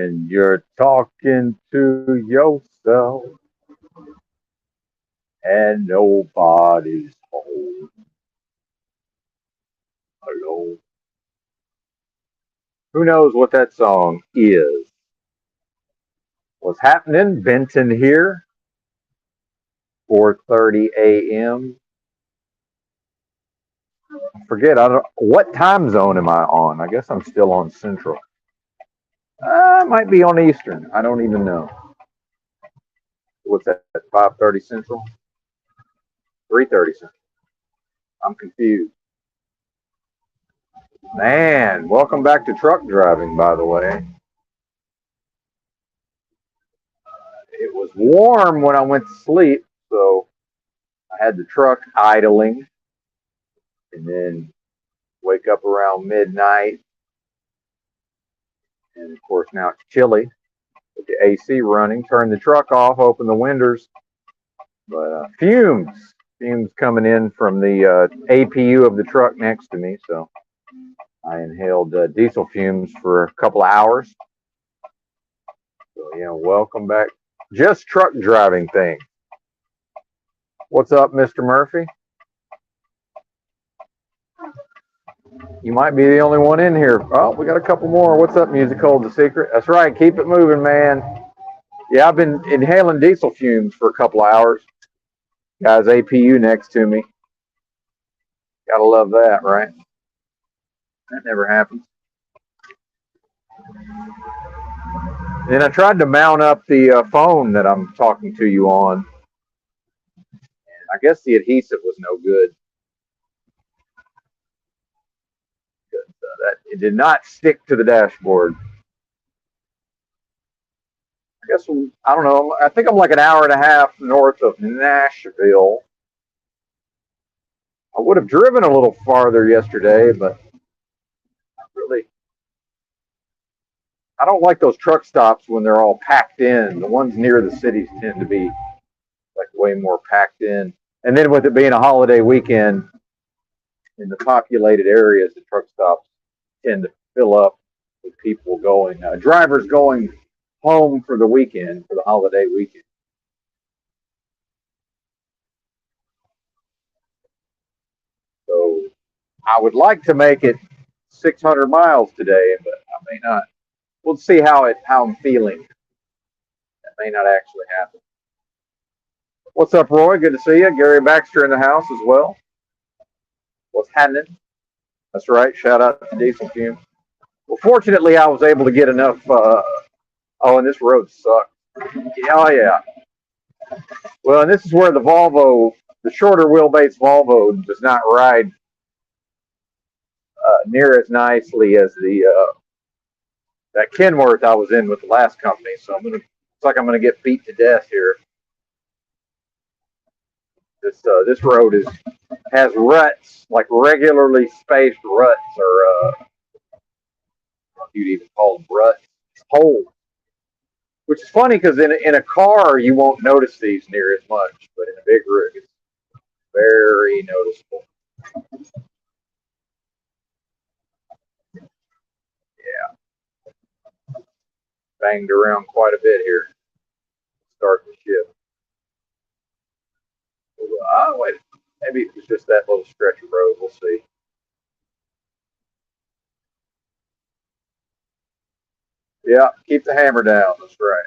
when you're talking to yourself and nobody's home alone. Who knows what that song is? What's happening? Benton here, 4:30 a.m. Forget I don't what time zone am I on? I guess I'm still on Central. I might be on Eastern. I don't even know. What's that? 5:30 Central? 3:30 Central. I'm confused. Man, welcome back to truck driving, by the way. It was warm when I went to sleep, so I had the truck idling and then wake up around midnight. And of course, now it's chilly with the AC running. Turn the truck off, open the windows. But fumes coming in from the APU of the truck next to me. So I inhaled diesel fumes for a couple of hours. So, yeah, welcome back. Just truck driving thing. What's up, Mr. Murphy? You might be the only one in here. Oh, we got a couple more. What's up, Music Hold the Secret? That's right. Keep it moving, man. Yeah, I've been inhaling diesel fumes for a couple of hours. Guy's APU next to me. Gotta love that, right? That never happens. Then I tried to mount up the phone that I'm talking to you on. I guess the adhesive was no good. It did not stick to the dashboard. I guess I don't know. I think I'm like an hour and a half north of Nashville. I would have driven a little farther yesterday, but really, I don't like those truck stops when they're all packed in. The ones near the cities tend to be like way more packed in. And then with it being a holiday weekend in the populated areas, the truck stops tend to fill up with people going, drivers going home for the weekend, for the holiday weekend. So I would like to make it 600 miles today, but I may not. We'll see how I'm feeling. That may not actually happen. What's up, Roy? Good to see you. Gary Baxter in the house as well. What's happening? That's right. Shout out to Diesel Fume. Well, fortunately, I was able to get enough. Oh, and this road sucks. Oh, yeah. Well, and this is where the Volvo, the shorter wheelbase Volvo, does not ride near as nicely as the that Kenworth I was in with the last company. So it's like I'm gonna get beat to death here. This road has ruts, like regularly spaced ruts, or you'd even call them ruts, holes. Which is funny because in a car you won't notice these near as much, but in a big rig it's very noticeable. Yeah, banged around quite a bit here. Start the shift. Oh wait, maybe it was just that little stretch of road. We'll see. Yeah, keep the hammer down. That's right.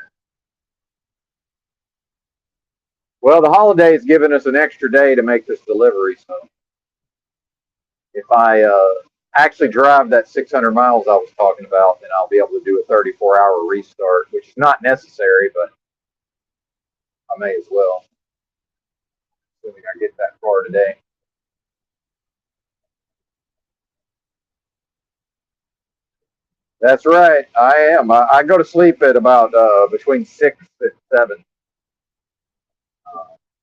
Well, the holiday's given us an extra day to make this delivery, so if I actually drive that 600 miles I was talking about, then I'll be able to do a 34-hour restart, which is not necessary, but I may as well, assuming I get that far today. That's right, I am. I go to sleep at about between 6 and 7,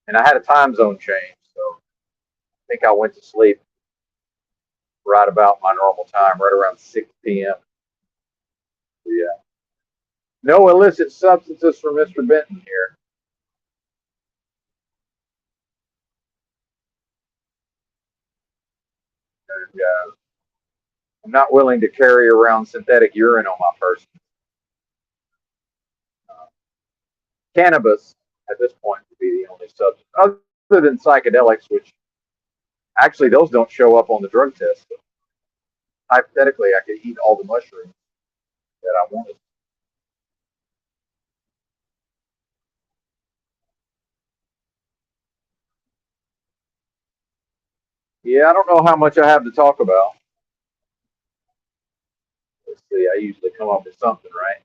and I had a time zone change, so I think I went to sleep right about my normal time, right around 6 p.m. Yeah. No illicit substances for Mr. Benton here. And, I'm not willing to carry around synthetic urine on my person. cannabis at this point would be the only substance other than psychedelics, which actually those don't show up on the drug test. So hypothetically, I could eat all the mushrooms that I wanted. Yeah, I don't know how much I have to talk about. Let's see. I usually come up with something, right?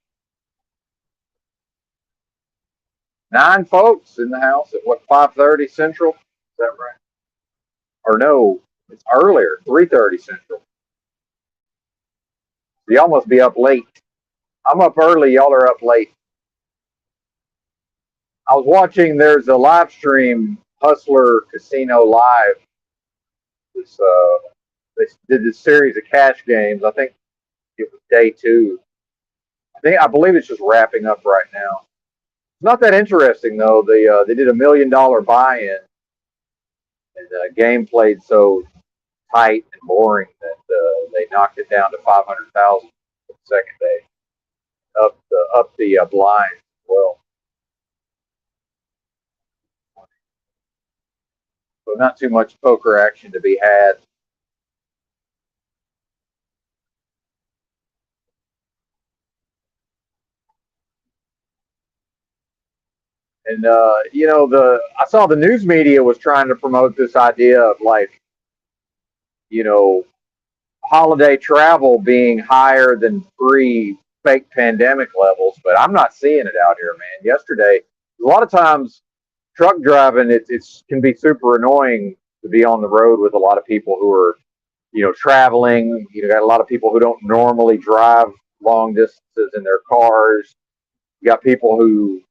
9 folks in the house at what 5:30 Central? Is that right? Or no, it's earlier, 3:30 Central. Y'all must be up late. I'm up early. Y'all are up late. I was watching. There's a live stream, Hustler Casino Live. This they did this series of cash games. I think it was day 2. I believe it's just wrapping up right now. It's not that interesting though. They did $1 million buy-in, and the game played so tight and boring that they knocked it down to 500,000 the second day. Up the blind as well. So not too much poker action to be had. And I saw the news media was trying to promote this idea of like, you know, holiday travel being higher than pre fake pandemic levels, but I'm not seeing it out here, man. Yesterday, a lot of times truck driving, it's can be super annoying to be on the road with a lot of people who are, traveling. You got a lot of people who don't normally drive long distances in their cars. You got people who,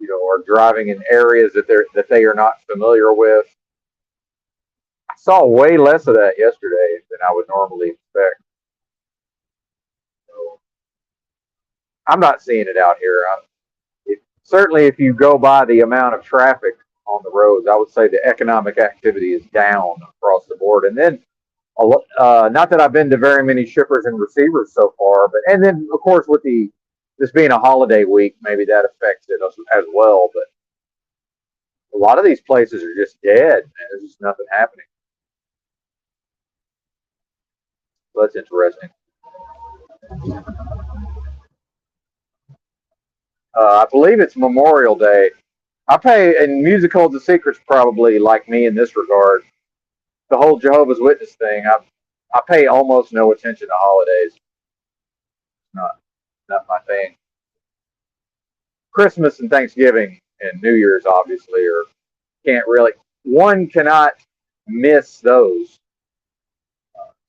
are driving in areas that they are not familiar with. I saw way less of that yesterday than I would normally expect. So I'm not seeing it out here. Certainly, if you go by the amount of traffic on the roads, I would say the economic activity is down across the board. And then, not that I've been to very many shippers and receivers so far, but and then of course with this being a holiday week, maybe that affects it as well. But a lot of these places are just dead, man. There's just nothing happening. So that's interesting. I believe it's Memorial Day. I pay, and Music Holds a Secret's probably like me in this regard. The whole Jehovah's Witness thing, I pay almost no attention to holidays. Not not my thing. Christmas and Thanksgiving and New Year's obviously are can't really one cannot miss those.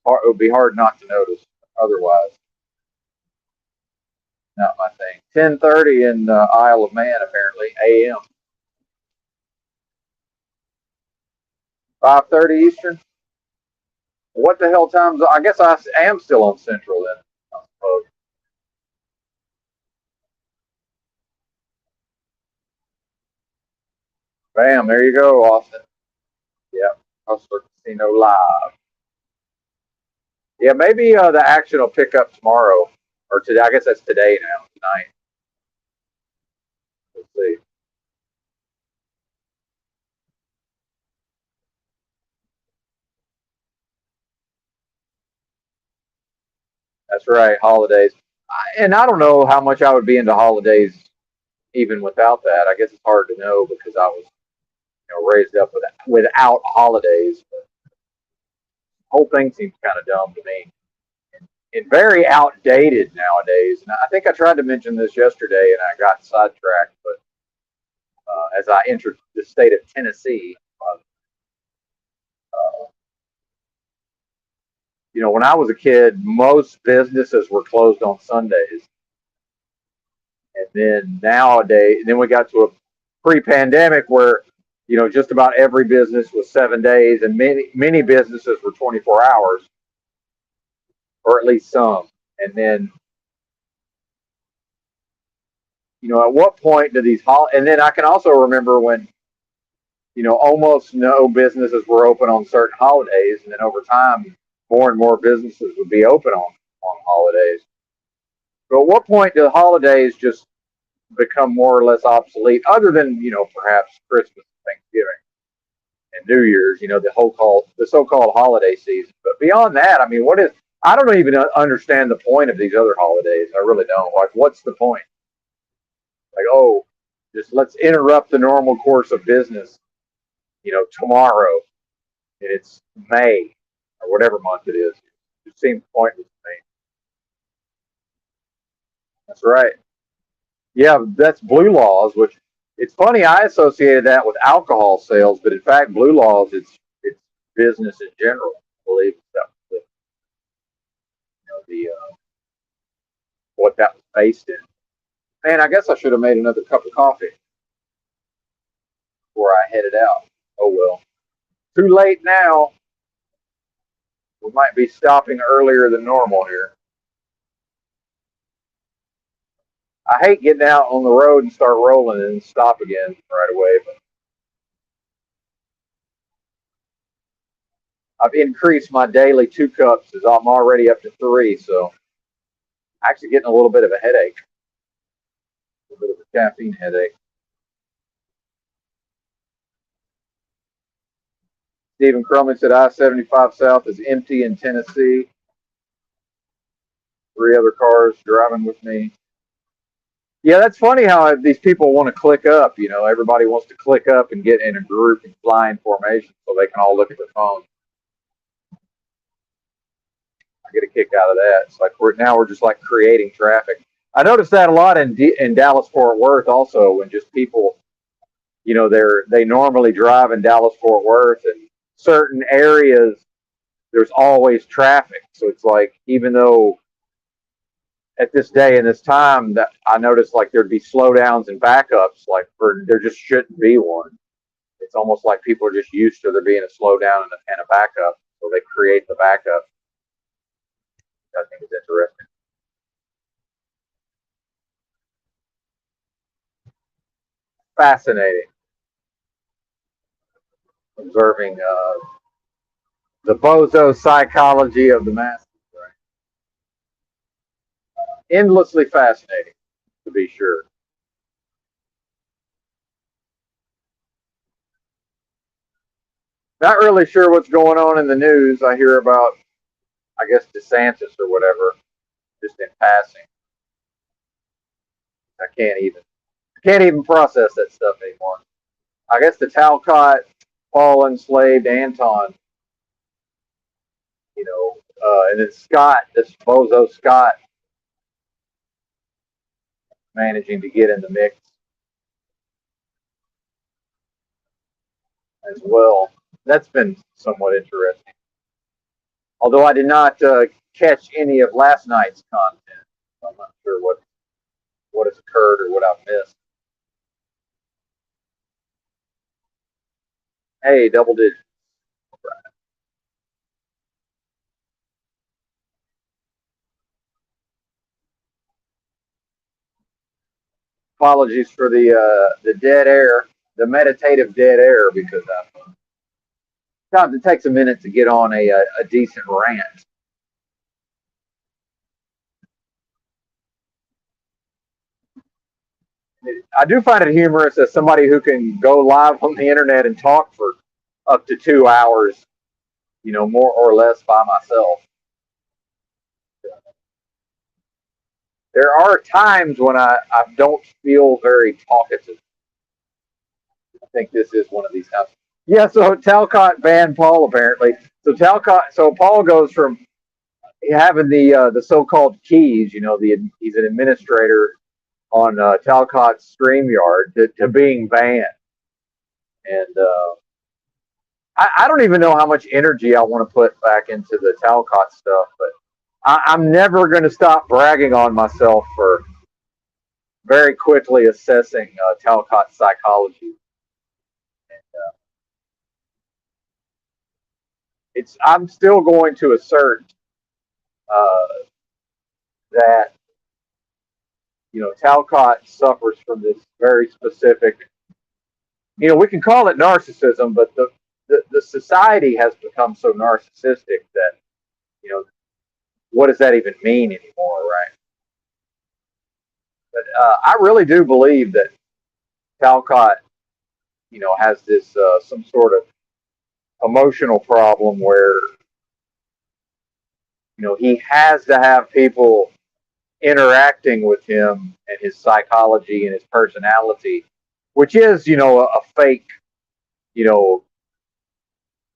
It would be hard not to notice otherwise. Not my thing. 10:30 in Isle of Man apparently a.m. 5:30 Eastern. What the hell times? I guess I am still on Central then. I suppose. Bam, there you go, Austin. Yep, Hustler Casino Live. Yeah, maybe the action will pick up tomorrow or today. I guess that's today now, tonight. Let's see. That's right, holidays. And I don't know how much I would be into holidays even without that. I guess it's hard to know because I was, raised up without holidays. But the whole thing seems kind of dumb to me and very outdated nowadays. And I think I tried to mention this yesterday and I got sidetracked. But as I entered the state of Tennessee, uh, when I was a kid, most businesses were closed on Sundays. And then nowadays, then we got to a pre-pandemic where, just about every business was 7 days, and many businesses were 24 hours, or at least some. And then, at what point do these and then I can also remember when, almost no businesses were open on certain holidays, and then over time, more and more businesses would be open on holidays. But at what point do holidays just become more or less obsolete, other than perhaps Christmas, Thanksgiving, and New Year's. The so-called holiday season. But beyond that, I mean, what is? I don't even understand the point of these other holidays. I really don't. Like, what's the point? Like, oh, just let's interrupt the normal course of business. Tomorrow, and it's May or whatever month it is. It seems pointless to me. That's right. Yeah, that's blue laws, which it's funny. I associated that with alcohol sales, but in fact, blue laws it's business in general. I believe that was the what that was based in. Man, I guess I should have made another cup of coffee before I headed out. Oh well, too late now. We might be stopping earlier than normal here. I hate getting out on the road and start rolling and stop again right away, but I've increased my daily 2 cups as I'm already up to 3, so I'm actually getting a little bit of a headache, a little bit of a caffeine headache. Stephen Crumley said I-75 South is empty in Tennessee. 3 other cars driving with me. Yeah, that's funny how these people want to click up. Everybody wants to click up and get in a group and fly in formation so they can all look at their phones. I get a kick out of that. It's like we're just like creating traffic. I noticed that a lot in Dallas Fort Worth also, when just people, they normally drive in Dallas Fort Worth, and certain areas there's always traffic. So it's like, even though at this day and this time, that I noticed like there'd be slowdowns and backups, like there just shouldn't be one. It's almost like people are just used to there being a slowdown and a backup, so they create the backup. I think it's interesting. Fascinating. Observing the bozo psychology of the masses. Right? Endlessly fascinating, to be sure. Not really sure what's going on in the news. I hear about, I guess, DeSantis or whatever, just in passing. I can't even process that stuff anymore. I guess the Talcott Paul enslaved Anton, and then Scott, this bozo Scott, managing to get in the mix as well. That's been somewhat interesting. Although I did not catch any of last night's content, I'm not sure what has occurred or what I've missed. Hey, double digits. Apologies for the dead air, the meditative dead air, because sometimes it takes a minute to get on a decent rant. I do find it humorous as somebody who can go live on the internet and talk for up to 2 hours, more or less by myself. There are times when I don't feel very talkative. I think this is one of these times. Yeah, so Talcott banned Paul apparently. So Paul goes from having the so-called keys, he's an administrator on Talcott's StreamYard to being banned. And I don't even know how much energy I want to put back into the Talcott stuff, but I'm never going to stop bragging on myself for very quickly assessing Talcott's psychology. And, I'm still going to assert uh, that Talcott suffers from this very specific. We can call it narcissism, but the society has become so narcissistic that what does that even mean anymore, right? But I really do believe that Talcott, has this some sort of emotional problem where he has to have people interacting with him and his psychology and his personality, which is a fake, you know,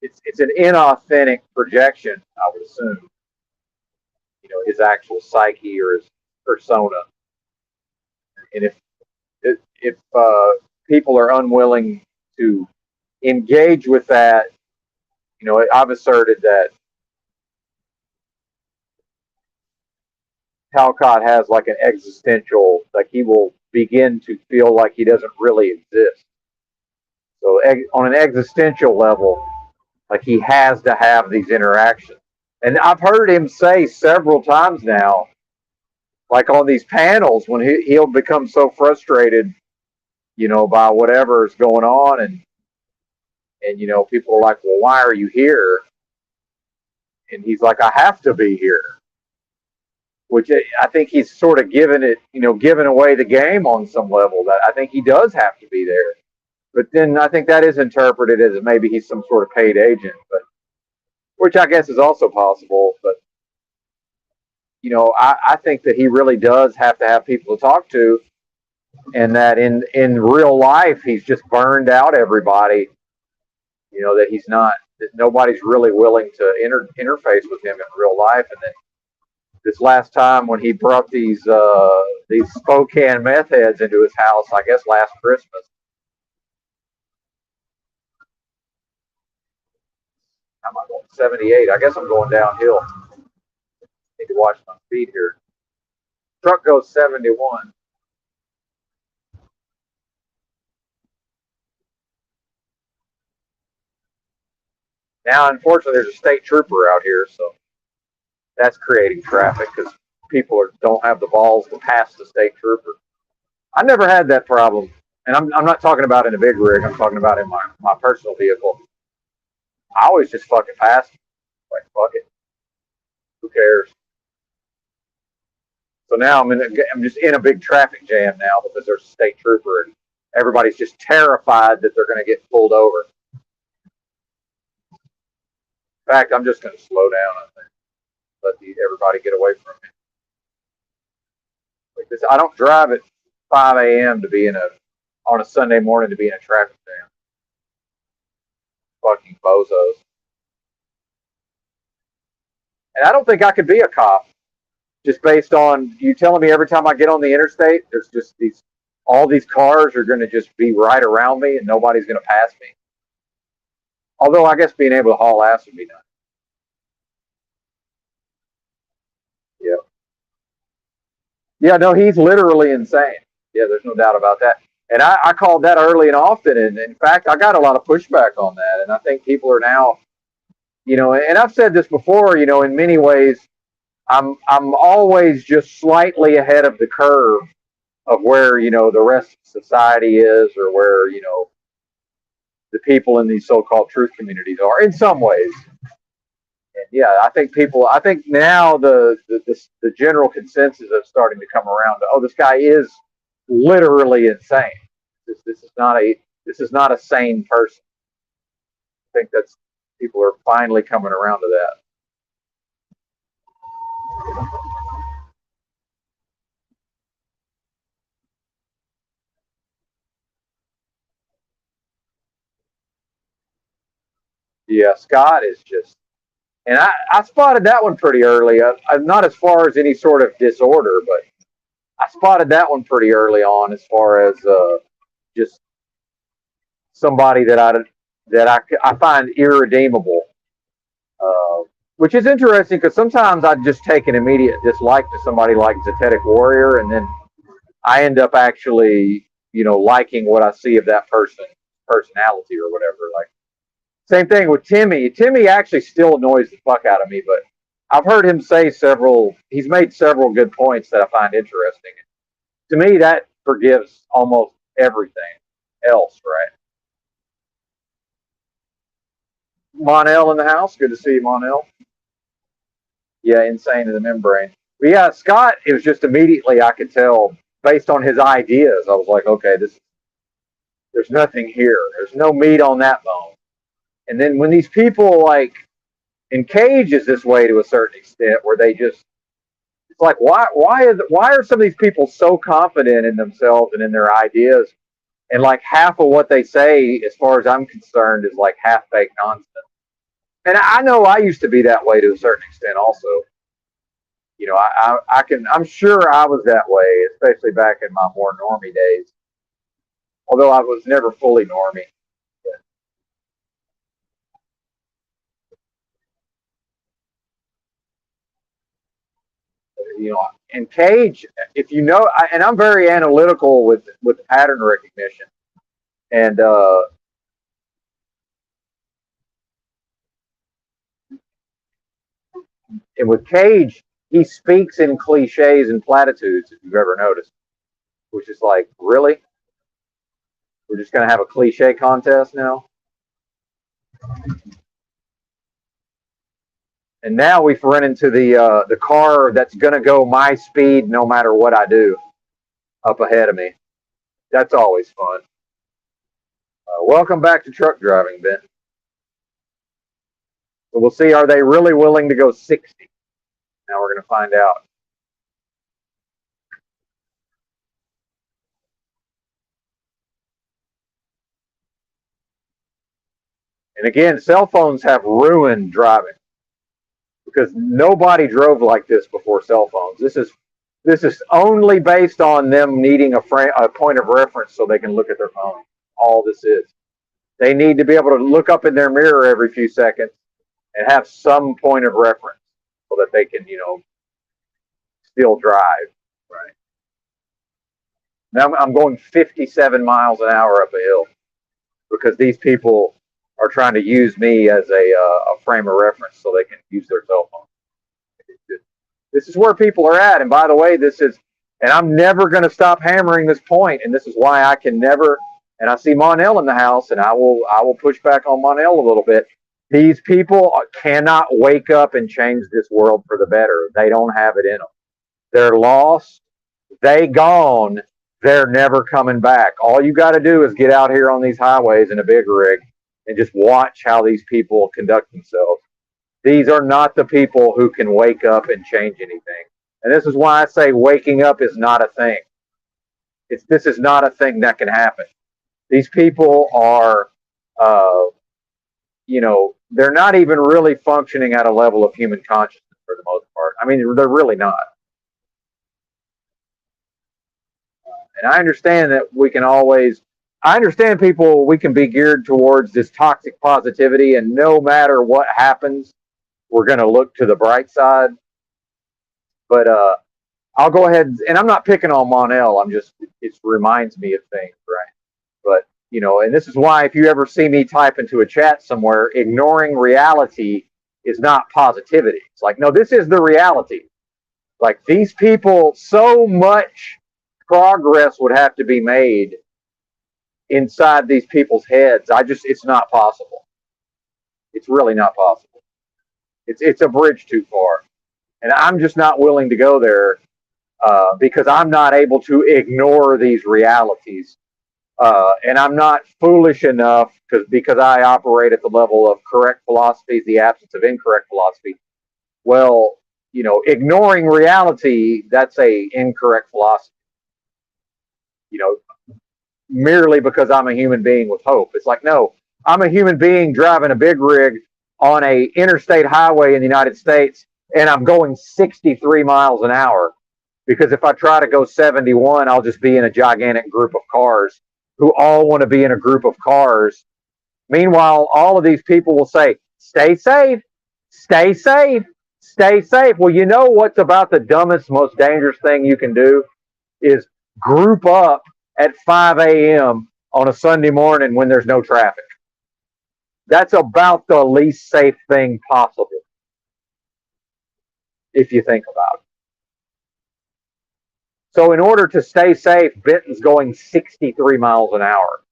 it's an inauthentic projection, I would assume, his actual psyche or his persona. And if people are unwilling to engage with that, I've asserted that Talcott has like an existential, like he will begin to feel like he doesn't really exist. So on an existential level, like he has to have these interactions. And I've heard him say several times now, like on these panels, when he'll become so frustrated, by whatever is going on, and people are like, well, why are you here? And he's like, I have to be here. Which I think he's sort of given away the game on some level. That I think he does have to be there. But then I think that is interpreted as maybe he's some sort of paid agent, but which I guess is also possible. But I think that he really does have to have people to talk to, and that in real life he's just burned out everybody. That he's not, that nobody's really willing to interface with him in real life, and then this last time when he brought these Spokane meth heads into his house, I guess last Christmas. How am I going? 78. I guess I'm going downhill. Need to watch my speed here. Truck goes 71. Now, unfortunately, there's a state trooper out here, so that's creating traffic because people don't have the balls to pass the state trooper. I never had that problem, and I'm not talking about in a big rig. I'm talking about in my personal vehicle. I always just fucking pass. Like, fuck it. Who cares? So now I'm just in a big traffic jam now because there's a state trooper and everybody's just terrified that they're going to get pulled over. In fact, I'm just going to slow down, I think. Let everybody get away from me. Like this, I don't drive at 5 a.m. to be on a Sunday morning to be in a traffic jam. Fucking bozos. And I don't think I could be a cop just based on you telling me every time I get on the interstate, there's just all these cars are going to just be right around me and nobody's going to pass me. Although I guess being able to haul ass would be nice. Yeah. Yeah, no, he's literally insane. Yeah, there's no doubt about that. And I called that early and often. And in fact, I got a lot of pushback on that. And I think people are now, and I've said this before, in many ways, I'm always just slightly ahead of the curve of where, the rest of society is, or where, the people in these so-called truth communities are in some ways. And yeah, I think now the general consensus is starting to come around to, this guy is literally insane. This is not a sane person. I think that's people are finally coming around to that. Yeah, Scott is just, and I spotted that one pretty early. I'm not as far as any sort of disorder, but I spotted that one pretty early on as far as just somebody that I find irredeemable. Which is interesting because sometimes I just take an immediate dislike to somebody like Zetetic Warrior, and then I end up actually, liking what I see of that person's personality or whatever. Like, same thing with Timmy. Timmy actually still annoys the fuck out of me, but I've heard him say he's made several good points that I find interesting. To me, that forgives almost everything else, right? Monel in the house. Good to see you, Monel. Yeah, insane in the membrane. But yeah, Scott, it was just immediately I could tell, based on his ideas. I was like, okay, there's nothing here. There's no meat on that bone. And then when these people like, and Cage is this way to a certain extent, where they just, it's like, why are some of these people so confident in themselves and in their ideas, and like half of what they say, as far as I'm concerned, is like half-baked nonsense. And I know I used to be that way to a certain extent also. You know, I'm sure I was that way, especially back in my more normie days. Although I was never fully normie. You know, and Cage, if you know, and I'm very analytical with pattern recognition, and with Cage, he speaks in cliches and platitudes. If you've ever noticed, which is like, really, we're just gonna have a cliche contest now. And now we've run into the car that's gonna go my speed no matter what I do up ahead of me. That's always fun. Welcome back to truck driving, Ben. So we'll see, are they really willing to go 60? Now we're going to find out. And again, cell phones have ruined driving because nobody drove like this before cell phones. This is only based on them needing a point of reference so they can look at their phone. All this is. They need to be able to look up in their mirror every few seconds and have some point of reference so that they can, still drive. Right. Now I'm going 57 miles an hour up a hill because these people are trying to use me as a frame of reference so they can use their cell phone. This is where people are at. And by the way, and I'm never going to stop hammering this point, and this is why I can never, and I see Monel in the house, and I will push back on Monel a little bit. These people cannot wake up and change this world for the better. They don't have it in them. They're lost. They gone. They're never coming back. All you got to do is get out here on these highways in a big rig and just watch how these people conduct themselves. These are not the people who can wake up and change anything. And this is why I say waking up is not a thing. This is not a thing that can happen. These people are, they're not even really functioning at a level of human consciousness for the most part. I mean, they're really not. And I understand that I understand people, we can be geared towards this toxic positivity, and no matter what happens, we're going to look to the bright side. But I'll go ahead, and I'm not picking on Monel. It reminds me of things, right? But, and this is why if you ever see me type into a chat somewhere, ignoring reality is not positivity. It's like, no, this is the reality. Like, these people, so much progress would have to be made inside these people's heads. It's not possible. It's really not possible. It's a bridge too far. And I'm just not willing to go there because I'm not able to ignore these realities. And I'm not foolish enough because I operate at the level of correct philosophy is the absence of incorrect philosophy. Well, ignoring reality, that's a incorrect philosophy. Merely because I'm a human being with hope. It's like, no, I'm a human being driving a big rig on a interstate highway in the United States, and I'm going 63 miles an hour. Because if I try to go 71, I'll just be in a gigantic group of cars who all want to be in a group of cars. Meanwhile, all of these people will say, stay safe, stay safe, stay safe. Well, you know what's about the dumbest, most dangerous thing you can do is group up at 5 a.m. on a Sunday morning when there's no traffic. That's about the least safe thing possible, if you think about it. So in order to stay safe, Benton's going 63 miles an hour.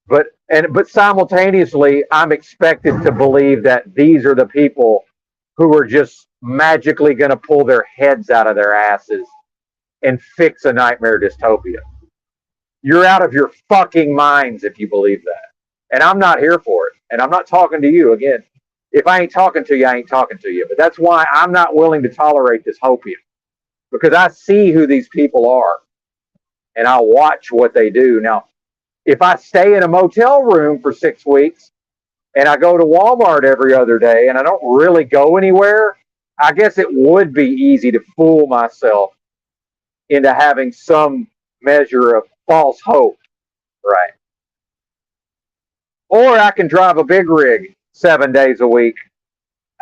But simultaneously, I'm expected to believe that these are the people who are just magically going to pull their heads out of their asses and fix a nightmare dystopia. You're out of your fucking minds if you believe that. And I'm not here for it. And I'm not talking to you. Again, if I ain't talking to you, I ain't talking to you. But that's why I'm not willing to tolerate this hopium. Because I see who these people are. And I watch what they do. Now, if I stay in a motel room for 6 weeks and I go to Walmart every other day and I don't really go anywhere, I guess it would be easy to fool myself into having some measure of false hope, right? Or I can drive a big rig 7 days a week,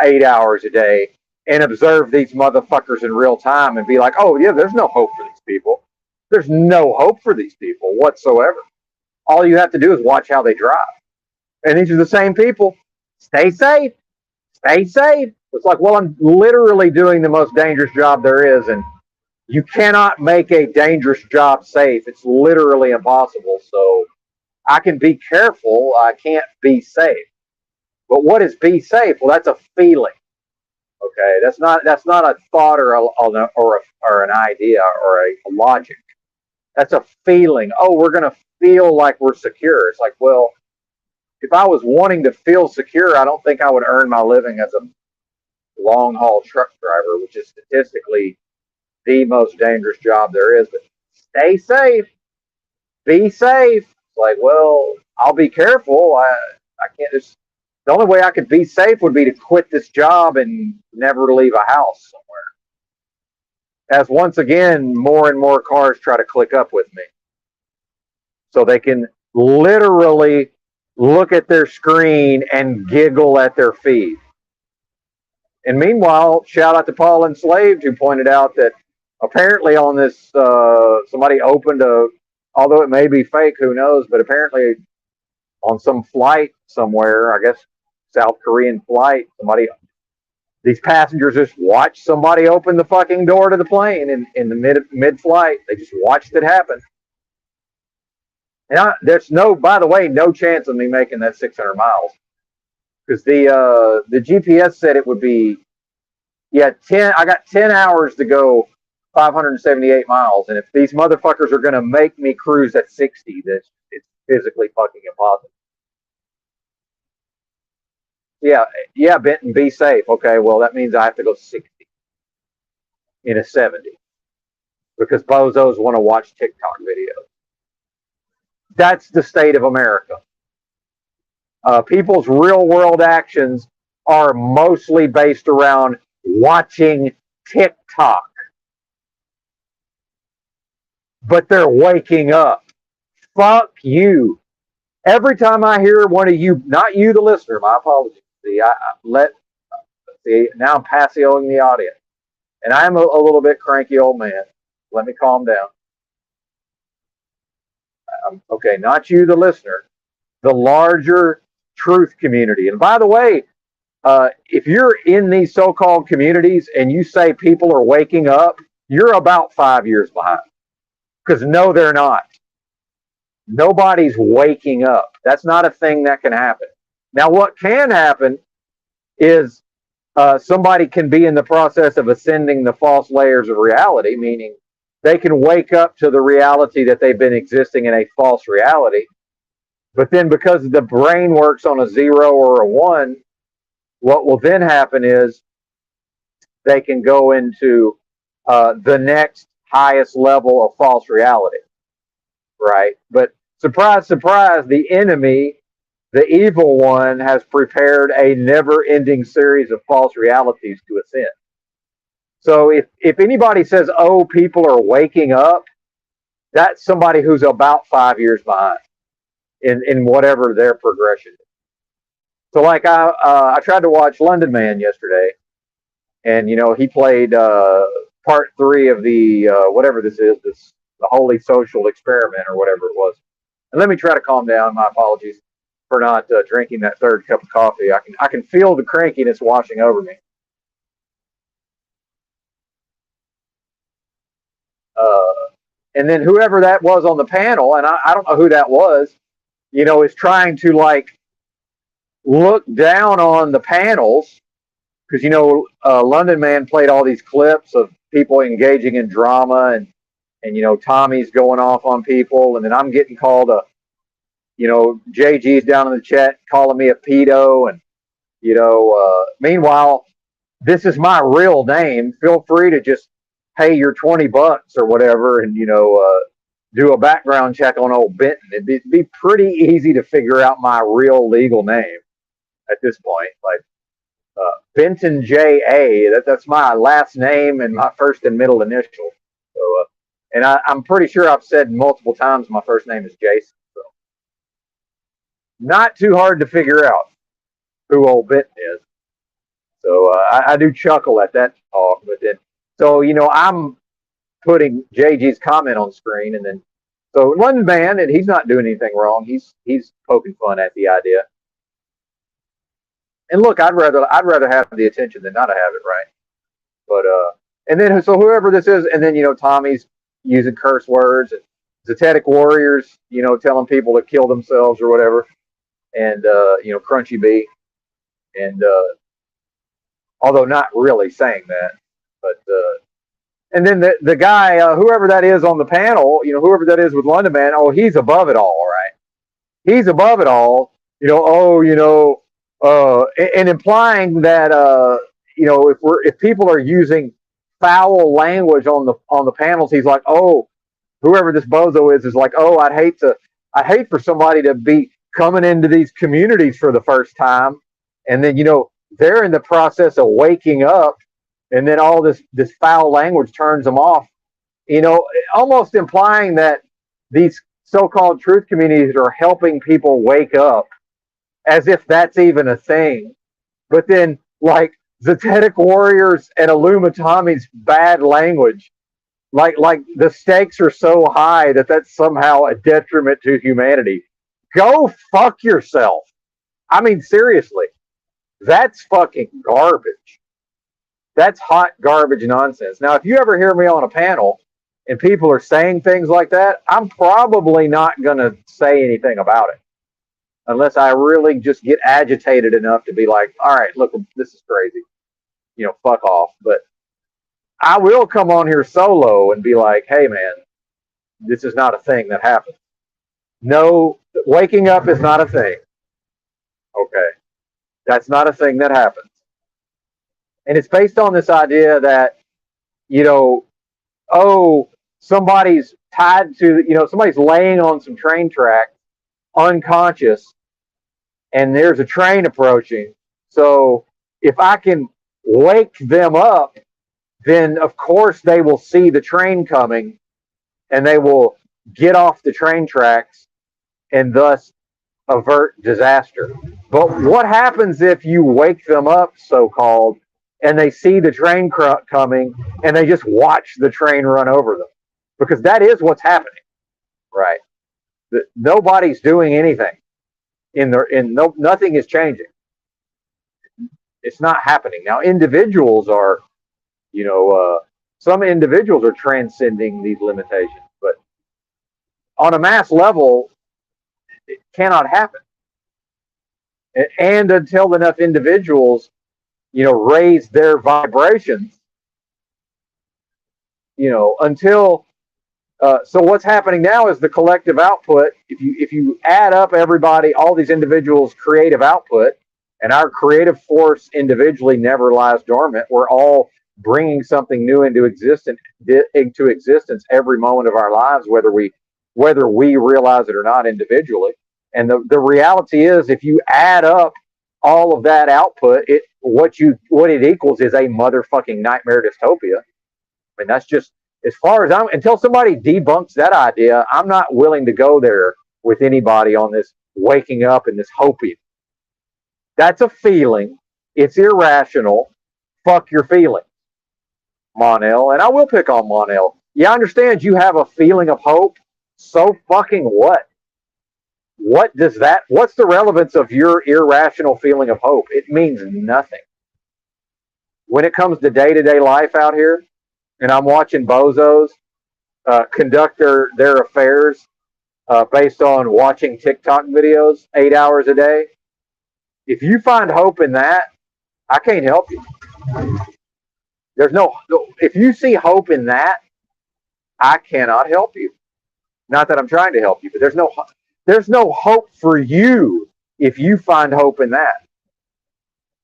8 hours a day, and observe these motherfuckers in real time and be like, oh, yeah, there's no hope for these people. There's no hope for these people whatsoever. All you have to do is watch how they drive. And these are the same people. Stay safe. Stay safe. It's like, well, I'm literally doing the most dangerous job there is, and you cannot make a dangerous job safe. It's literally impossible. So I can be careful. I can't be safe. But what is be safe? Well, that's a feeling. Okay, that's not a thought or an idea or a logic. That's a feeling. Oh, we're gonna feel like we're secure. It's like, well, if I was wanting to feel secure, I don't think I would earn my living as a long haul truck driver, which is statistically the most dangerous job there is. But stay safe. Be safe. It's like, well, I'll be careful. I can't just. The only way I could be safe would be to quit this job and never leave a house somewhere. As once again, more and more cars try to click up with me. So they can literally look at their screen and giggle at their feed. And meanwhile, shout out to Paul Enslaved, who pointed out that apparently on this, somebody opened although it may be fake, who knows, but apparently on some flight somewhere, I guess South Korean flight, these passengers just watched somebody open the fucking door to the plane in the mid-flight. They just watched it happen. And there's by the way, no chance of me making that 600 miles. Because the GPS said it would be, I got 10 hours to go 578 miles. And if these motherfuckers are going to make me cruise at 60, it's physically fucking impossible. Yeah, Benton, be safe. Okay, well, that means I have to go 60 in a 70 because bozos want to watch TikTok videos. That's the state of America. People's real world actions are mostly based around watching TikTok. But they're waking up. Fuck you. Every time I hear one of you, not you, the listener, my apologies. Now I'm passioing the audience. And I'm a little bit cranky old man. Let me calm down. Okay, not you, the listener. The larger truth community. And by the way, if you're in these so-called communities and you say people are waking up, you're about 5 years behind. Because no, they're not. Nobody's waking up. That's not a thing that can happen. Now, what can happen is somebody can be in the process of ascending the false layers of reality, meaning they can wake up to the reality that they've been existing in a false reality. But then because the brain works on a 0 or a 1, what will then happen is they can go into the next highest level of false reality, right? But surprise, surprise, the enemy, the evil one, has prepared a never-ending series of false realities to ascend. So if anybody says, oh, people are waking up, that's somebody who's about 5 years behind in whatever their progression is. So like I tried to watch London Man yesterday, and he played part 3 of the whatever this is, the Holy Social Experiment or whatever it was. And let me try to calm down. My apologies for not drinking that third cup of coffee. I can feel the crankiness washing over me. And then whoever that was on the panel, and I don't know who that was, is trying to like look down on the panels because London Man played all these clips of people engaging in drama and and Tommy's going off on people, and then I'm getting called JG's down in the chat calling me a pedo, and meanwhile, this is my real name. Feel free to just pay your $20 or whatever, and do a background check on old Benton. It'd be pretty easy to figure out my real legal name at this point. Like Benton J.A. That's my last name and my first and middle initial. So, and I'm pretty sure I've said multiple times my first name is Jason. So, not too hard to figure out who old Benton is. So I do chuckle at that talk, but then I'm putting JG's comment on screen, and then so London Man, and he's not doing anything wrong. He's poking fun at the idea. And look, I'd rather have the attention than not to have it, right? But and then so whoever this is, and then Tommy's using curse words, and Zetetic Warriors, telling people to kill themselves or whatever, and Crunchy B, and although not really saying that, but and then the guy, whoever that is on the panel, whoever that is with London Man, oh, he's above it all, right? He's above it all, and implying that if people are using foul language on the panels, he's like, oh, whoever this bozo is like, oh, I'd hate for somebody to be coming into these communities for the first time, and then they're in the process of waking up, and then all this foul language turns them off, almost implying that these so-called truth communities are helping people wake up, as if that's even a thing. But then, like, Zetetic Warriors and Tommy's bad language, like the stakes are so high that that's somehow a detriment to humanity. Go fuck yourself. I mean, seriously, that's fucking garbage. That's hot garbage nonsense. Now, if you ever hear me on a panel and people are saying things like that, I'm probably not going to say anything about it, unless I really just get agitated enough to be like, all right, look, this is crazy. Fuck off. But I will come on here solo and be like, hey, man, this is not a thing that happens. No, waking up is not a thing. Okay. That's not a thing that happens. And it's based on this idea that, somebody's tied to, somebody's laying on some train track unconscious, and there's a train approaching. So if I can wake them up, then of course they will see the train coming, and they will get off the train tracks and thus avert disaster. But what happens if you wake them up, so-called, and they see the train coming, and they just watch the train run over them? Because that is what's happening, right? Nobody's doing anything. Nothing is changing. It's not happening. Now, individuals are, some individuals are transcending these limitations, but on a mass level, it cannot happen. And until enough individuals, raise their vibrations, until so what's happening now is the collective output. If you add up everybody, all these individuals' creative output, and our creative force individually never lies dormant. We're all bringing something new into existence every moment of our lives, whether we realize it or not individually. And the reality is, if you add up all of that output, what it equals is a motherfucking nightmare dystopia. I mean, that's just, as far as until somebody debunks that idea, I'm not willing to go there with anybody on this waking up and this hoping. That's a feeling. It's irrational. Fuck your feelings, Monel. And I will pick on Monel. Yeah, I understand you have a feeling of hope. So fucking what? What's the relevance of your irrational feeling of hope? It means nothing. When it comes to day-to-day life out here, and I'm watching bozos conduct their affairs based on watching TikTok videos 8 hours a day, if you find hope in that, I can't help you. If you see hope in that, I cannot help you. Not that I'm trying to help you, but there's no hope for you if you find hope in that.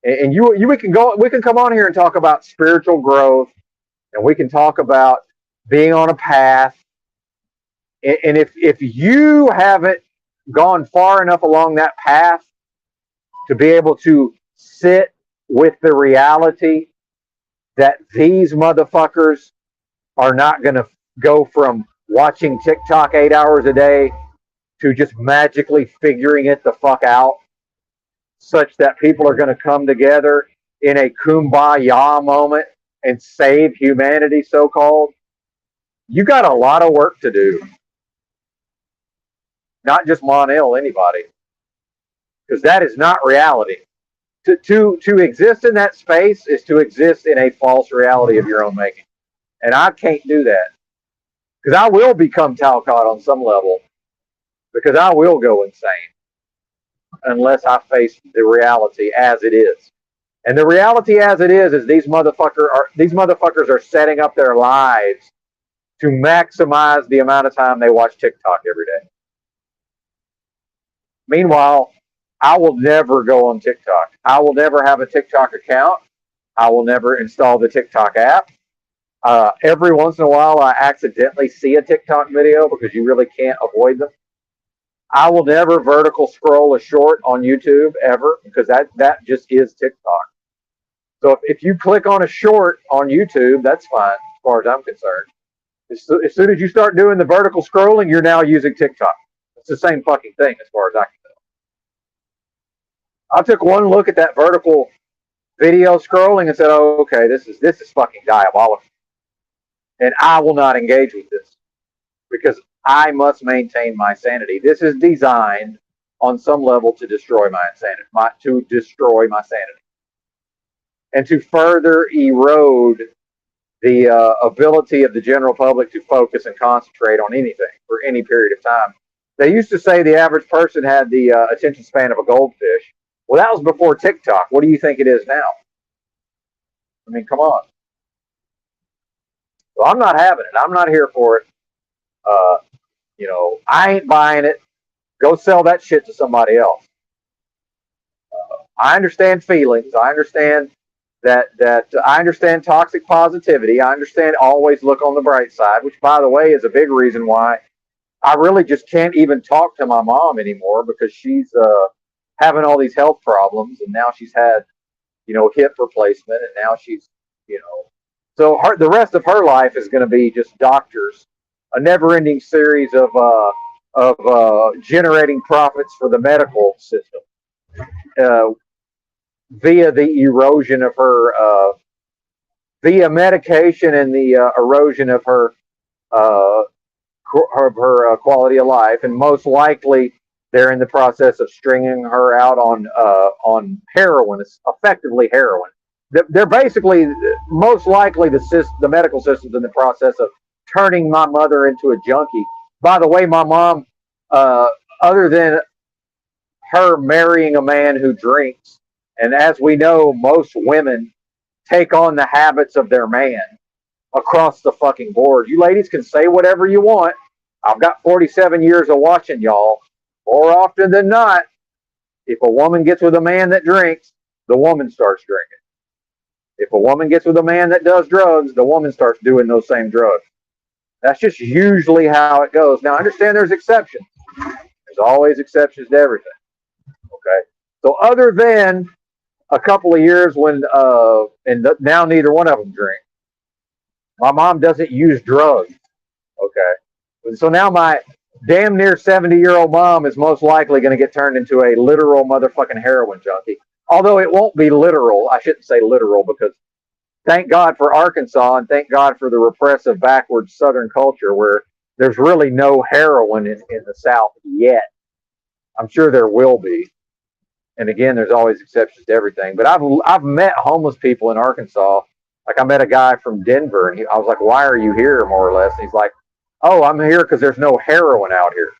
And we can come on here and talk about spiritual growth, and we can talk about being on a path. And if you haven't gone far enough along that path to be able to sit with the reality that these motherfuckers are not going to go from watching TikTok 8 hours a day to just magically figuring it the fuck out, such that people are going to come together in a kumbaya moment and save humanity, so called, you got a lot of work to do. Not just Monel, anybody. Because that is not reality. To exist in that space is to exist in a false reality of your own making. And I can't do that. Because I will become Talcott on some level. Because I will go insane. Unless I face the reality as it is. And the reality as it is these motherfuckers are setting up their lives to maximize the amount of time they watch TikTok every day. Meanwhile, I will never go on TikTok. I will never have a TikTok account. I will never install the TikTok app. Every once in a while, I accidentally see a TikTok video because you really can't avoid them. I will never vertical scroll a short on YouTube ever because that just is TikTok. So if you click on a short on YouTube, that's fine as far as I'm concerned. As soon as you start doing the vertical scrolling, you're now using TikTok. It's the same fucking thing as far as I can tell. I took one look at that vertical video scrolling and said, "Oh, okay, this is fucking diabolical," and I will not engage with this because I must maintain my sanity. This is designed on some level to destroy my insanity, and to further erode the ability of the general public to focus and concentrate on anything for any period of time. They used to say the average person had the attention span of a goldfish. Well, that was before TikTok. What do you think it is now? I mean, come on. So I'm not having it. I'm not here for it. I ain't buying it. Go sell that shit to somebody else. I understand feelings. I understand that I understand toxic positivity. I understand always look on the bright side, which, by the way, is a big reason why I really just can't even talk to my mom anymore because she's having all these health problems, and now she's had, hip replacement, and now she's, so the rest of her life is going to be just doctors, a never-ending series of generating profits for the medical system via the erosion of her, via medication and the erosion of her quality of life, and most likely they're in the process of stringing her out on heroin, effectively heroin. They're basically most likely the medical system's in the process of turning my mother into a junkie. By the way, my mom, other than her marrying a man who drinks, and as we know, most women take on the habits of their man across the fucking board. You ladies can say whatever you want. I've got 47 years of watching y'all. More often than not, if a woman gets with a man that drinks, the woman starts drinking. If a woman gets with a man that does drugs, the woman starts doing those same drugs. That's just usually how it goes. Now, I understand there's exceptions. There's always exceptions to everything. Okay? So other than a couple of years when, now neither one of them drink. My mom doesn't use drugs. Okay? So now my damn near 70-year-old mom is most likely going to get turned into a literal motherfucking heroin junkie. Although it won't be literal. I shouldn't say literal because thank God for Arkansas and thank God for the repressive, backwards Southern culture where there's really no heroin in the South yet. I'm sure there will be. And again, there's always exceptions to everything. But I've met homeless people in Arkansas. Like I met a guy from Denver, and I was like, "Why are you here?" More or less. And he's like, "Oh, I'm here because there's no heroin out here."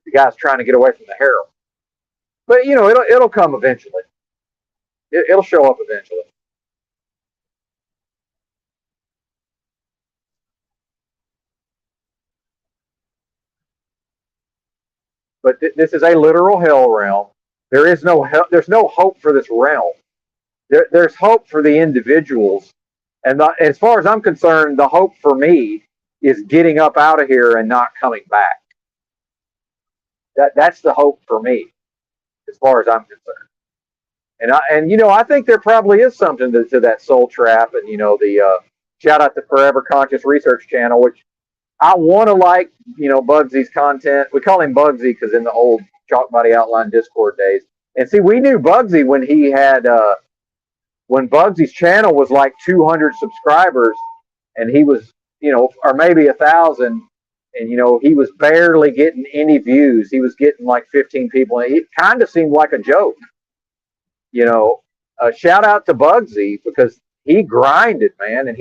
The guy's trying to get away from the heroin. But it'll come eventually. It'll show up eventually. but this is a literal hell realm. There is no hell, there's no hope for this realm. There's hope for the individuals, and as far as I'm concerned, the hope for me is getting up out of here and not coming back. That's the hope for me, as far as I'm concerned. And I think there probably is something to that soul trap, and the shout out to Forever Conscious Research Channel, which I want to like, Bugsy's content. We call him Bugsy because in the old Chalk Body Outline Discord days. And see, we knew Bugsy when he had, when Bugsy's channel was like 200 subscribers, and he was, or maybe 1,000, and he was barely getting any views. He was getting like 15 people, and it kind of seemed like a joke. Shout out to Bugsy because he grinded, man, and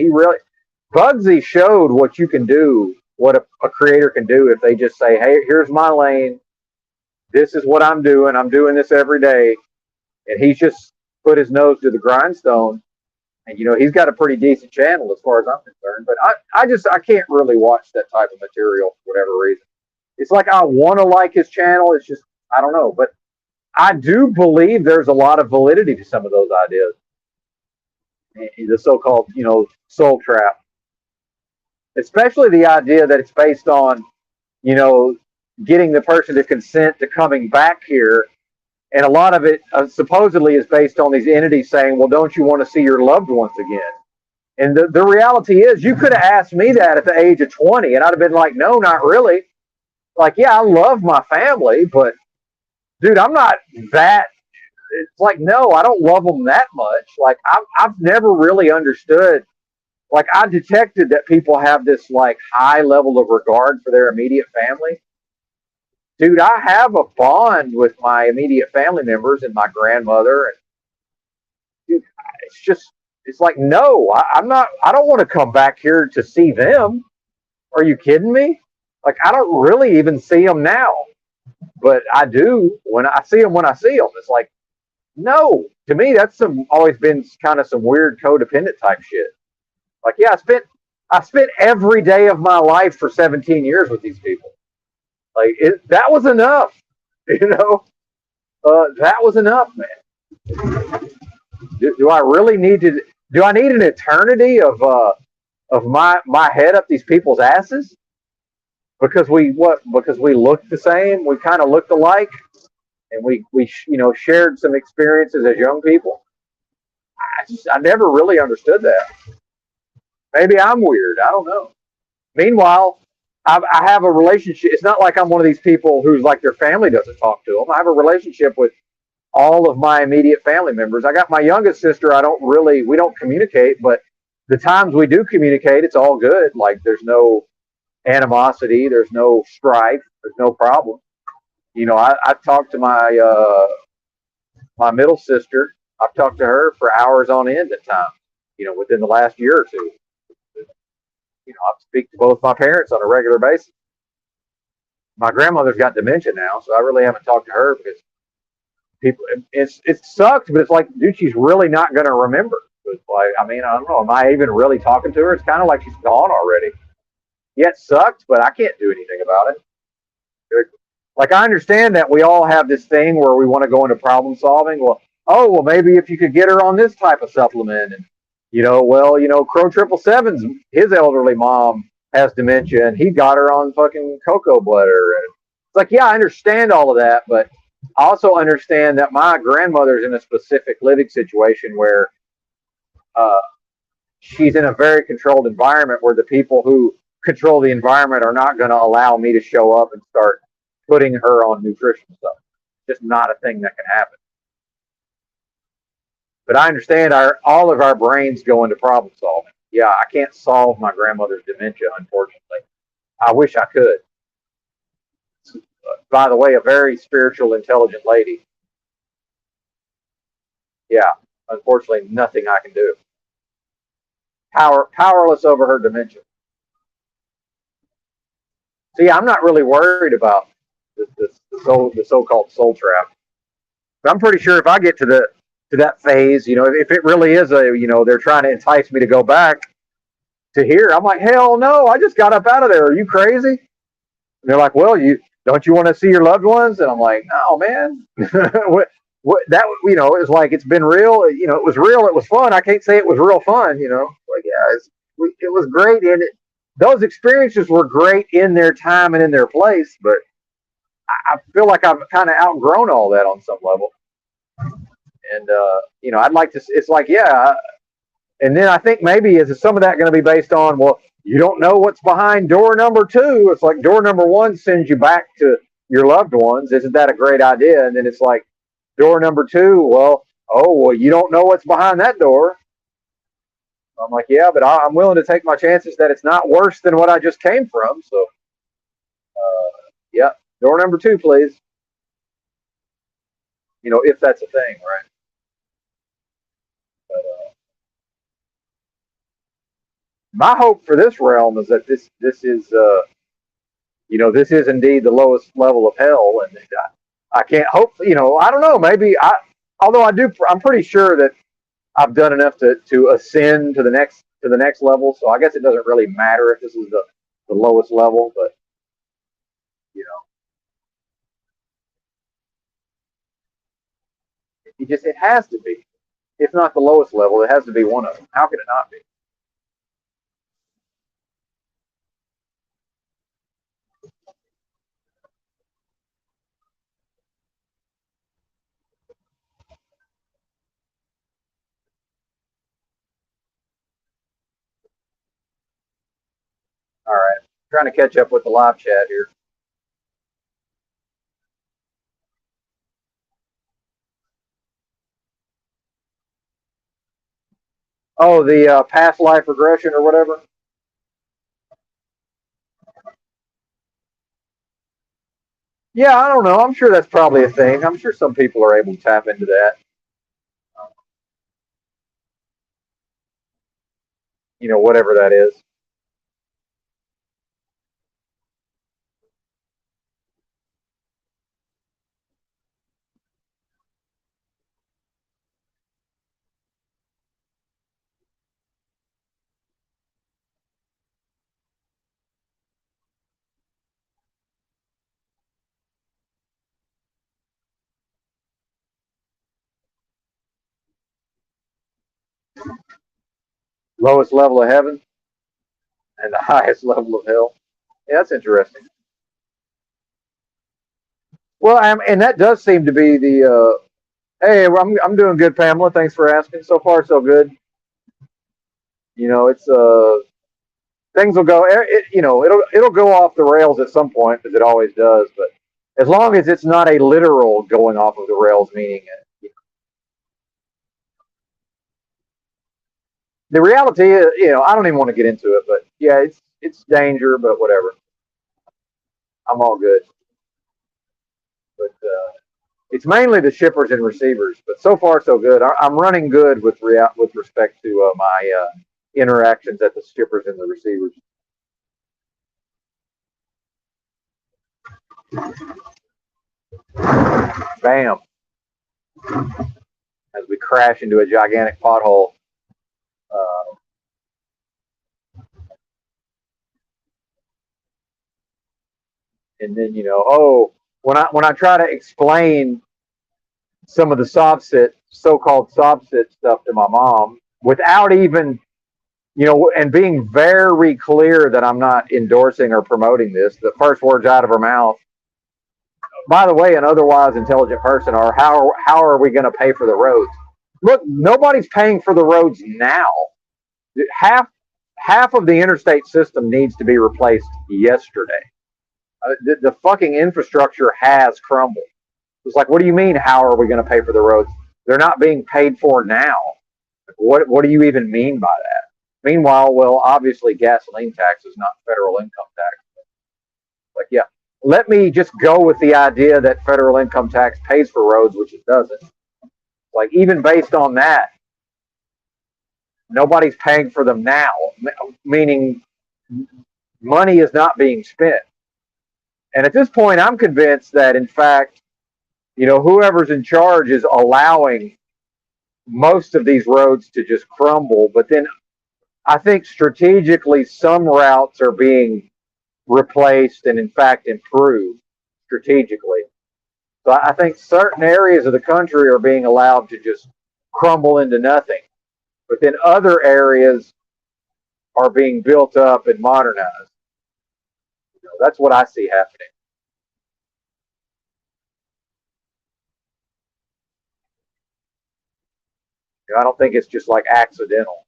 Bugsy showed what you can do, what a creator can do if they just say, hey, here's my lane. This is what I'm doing. I'm doing this every day. And he's just put his nose to the grindstone. And, he's got a pretty decent channel as far as I'm concerned. But I can't really watch that type of material for whatever reason. It's like I want to like his channel. It's just, I don't know. But I do believe there's a lot of validity to some of those ideas. The so-called, soul trap. Especially the idea that it's based on, getting the person to consent to coming back here. And a lot of it supposedly is based on these entities saying, well, don't you want to see your loved ones again? And the reality is, you could have asked me that at the age of 20, and I'd have been like, no, not really. Like, yeah, I love my family, but, dude, I'm not that. It's like, no, I don't love them that much. Like, I've never really understood. Like, I detected that people have this, like, high level of regard for their immediate family. Dude, I have a bond with my immediate family members and my grandmother. And, dude, it's like, no, I don't want to come back here to see them. Are you kidding me? Like, I don't really even see them now. But I do when I see them. It's like, no, to me, that's always been kind of some weird codependent type shit. Like, yeah, I spent every day of my life for 17 years with these people. Like, that was enough, that was enough, man. Do I really need to? Do I need an eternity of my head up these people's asses? Because we look the same, we kind of looked alike, and we shared some experiences as young people. I never really understood that. Maybe I'm weird. I don't know. Meanwhile, I have a relationship. It's not like I'm one of these people who's like their family doesn't talk to them. I have a relationship with all of my immediate family members. I got my youngest sister. We don't communicate, but the times we do communicate, it's all good. Like, there's no animosity. There's no strife. There's no problem. I talked to my middle sister. I've talked to her for hours on end at times, within the last year or two. I speak to both my parents on a regular basis. My grandmother's got dementia now, so I really haven't talked to her because it sucked, but it's like, dude, she's really not going to remember. It's like, I don't know. Am I even really talking to her? It's kind of like she's gone already. Yeah, it sucked, but I can't do anything about it. Like, I understand that we all have this thing where we want to go into problem solving. Well, maybe if you could get her on this type of supplement, and Crow 777's, his elderly mom has dementia, and he got her on fucking cocoa butter. And it's like, yeah, I understand all of that, but I also understand that my grandmother's in a specific living situation where she's in a very controlled environment where the people who control the environment are not going to allow me to show up and start putting her on nutrition stuff. It's just not a thing that can happen. But I understand all of our brains go into problem solving. Yeah, I can't solve my grandmother's dementia, unfortunately. I wish I could. By the way, a very spiritual, intelligent lady. Yeah, unfortunately, nothing I can do. Powerless over her dementia. See, I'm not really worried about the so-called soul trap. But I'm pretty sure if I get to that phase, if it really is they're trying to entice me to go back to here, I'm like, hell no, I just got up out of there. Are you crazy? And they're like, well, don't you want to see your loved ones? And I'm like, no, man. what that it's like it's been real. It was real. It was fun. I can't say it was real fun. Like yeah, it was great, and those experiences were great in their time and in their place. But I feel like I've kind of outgrown all that on some level. And I'd like to. It's like yeah, and then I think maybe is some of that going to be based on well, you don't know what's behind door number two. It's like door number one sends you back to your loved ones. Isn't that a great idea? And then it's like door number two. Well, you don't know what's behind that door. I'm like, yeah, but I'm willing to take my chances that it's not worse than what I just came from. So, yeah, door number two, please. If that's a thing, right? But, my hope for this realm is that this is this is indeed the lowest level of hell, and I can't hope. I don't know. Maybe although I'm pretty sure that I've done enough to ascend to the next level. So I guess it doesn't really matter if this is the lowest level, but it has to be. If not the lowest level, it has to be one of them. How can it not be? All right, trying to catch up with the live chat here. Oh, the past life regression or whatever. Yeah, I don't know. I'm sure that's probably a thing. I'm sure some people are able to tap into that. Whatever that is. Lowest level of heaven and the highest level of hell. Yeah, that's interesting. Well, and that does seem to be the. Hey, I'm doing good, Pamela. Thanks for asking. So far, so good. It's things will go. It'll go off the rails at some point, as it always does. But as long as it's not a literal going off of the rails, meaning the reality is, I don't even want to get into it. But yeah, it's danger, but whatever. I'm all good. But it's mainly the shippers and receivers. But so far, so good. I'm running good with respect to my interactions at the shippers and the receivers. Bam! As we crash into a gigantic pothole. Uh, and then when I try to explain some of the so-called SOBSIT stuff to my mom without even and being very clear that I'm not endorsing or promoting this, the first words out of her mouth, by the way, an otherwise intelligent person, are how are we going to pay for the roads? Look, nobody's paying for the roads now. Half of the interstate system needs to be replaced yesterday. The fucking infrastructure has crumbled. It's like, what do you mean? How are we going to pay for the roads? They're not being paid for now. What do you even mean by that? Meanwhile, well, obviously, gasoline tax is not federal income tax. Like, yeah, let me just go with the idea that federal income tax pays for roads, which it doesn't. Like, even based on that, nobody's paying for them now, meaning money is not being spent. And at this point, I'm convinced that, in fact, whoever's in charge is allowing most of these roads to just crumble. But then I think strategically some routes are being replaced and, in fact, improved. strategically. So I think certain areas of the country are being allowed to just crumble into nothing, but then other areas are being built up and modernized. That's what I see happening. I don't think it's just like accidental,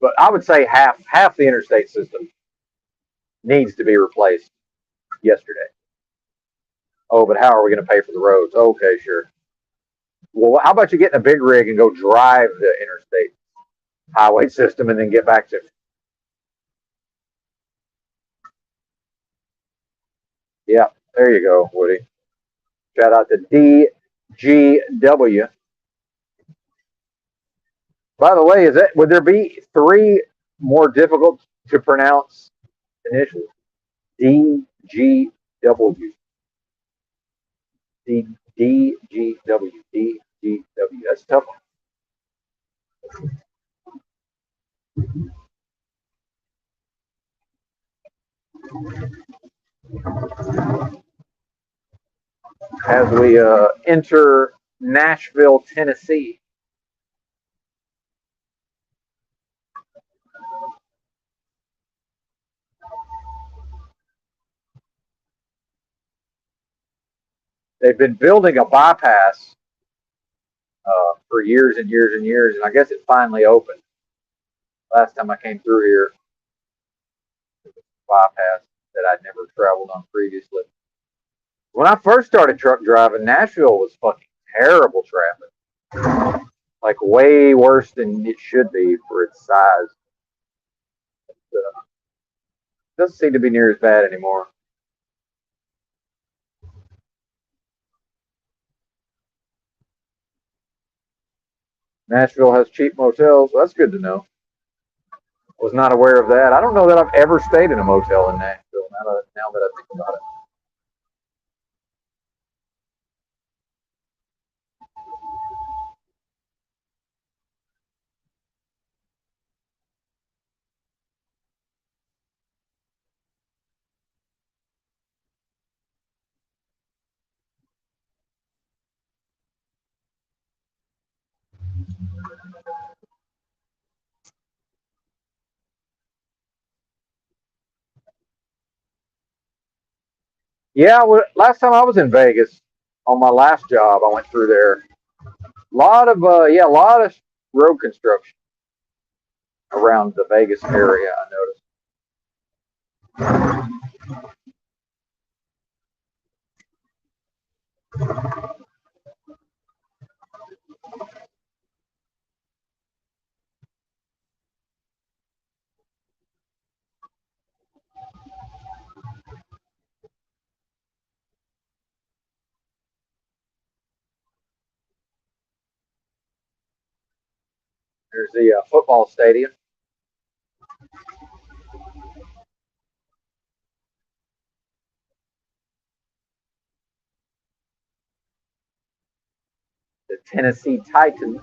but I would say half the interstate system needs to be replaced yesterday. Oh, but how are we going to pay for the roads? Okay, sure. Well, how about you get in a big rig and go drive the interstate highway system and then get back to? Yeah, there you go, Woody. Shout out to DGW. By the way, would there be three more difficult to pronounce initials? DGW. DGW. DGW. That's a tough one. As we enter Nashville, Tennessee. They've been building a bypass for years and years and years, and I guess it finally opened. Last time I came through here, bypass that I'd never traveled on previously. When I first started truck driving, Nashville was fucking terrible traffic. Like way worse than it should be for its size. Doesn't seem to be near as bad anymore. Nashville has cheap motels. Well, that's good to know. Was not aware of that. I don't know that I've ever stayed in a motel in Nashville. Now that I think about it. Yeah, well, last time I was in Vegas on my last job, I went through there. A lot of road construction around the Vegas area. I noticed. There's the football stadium. The Tennessee Titans.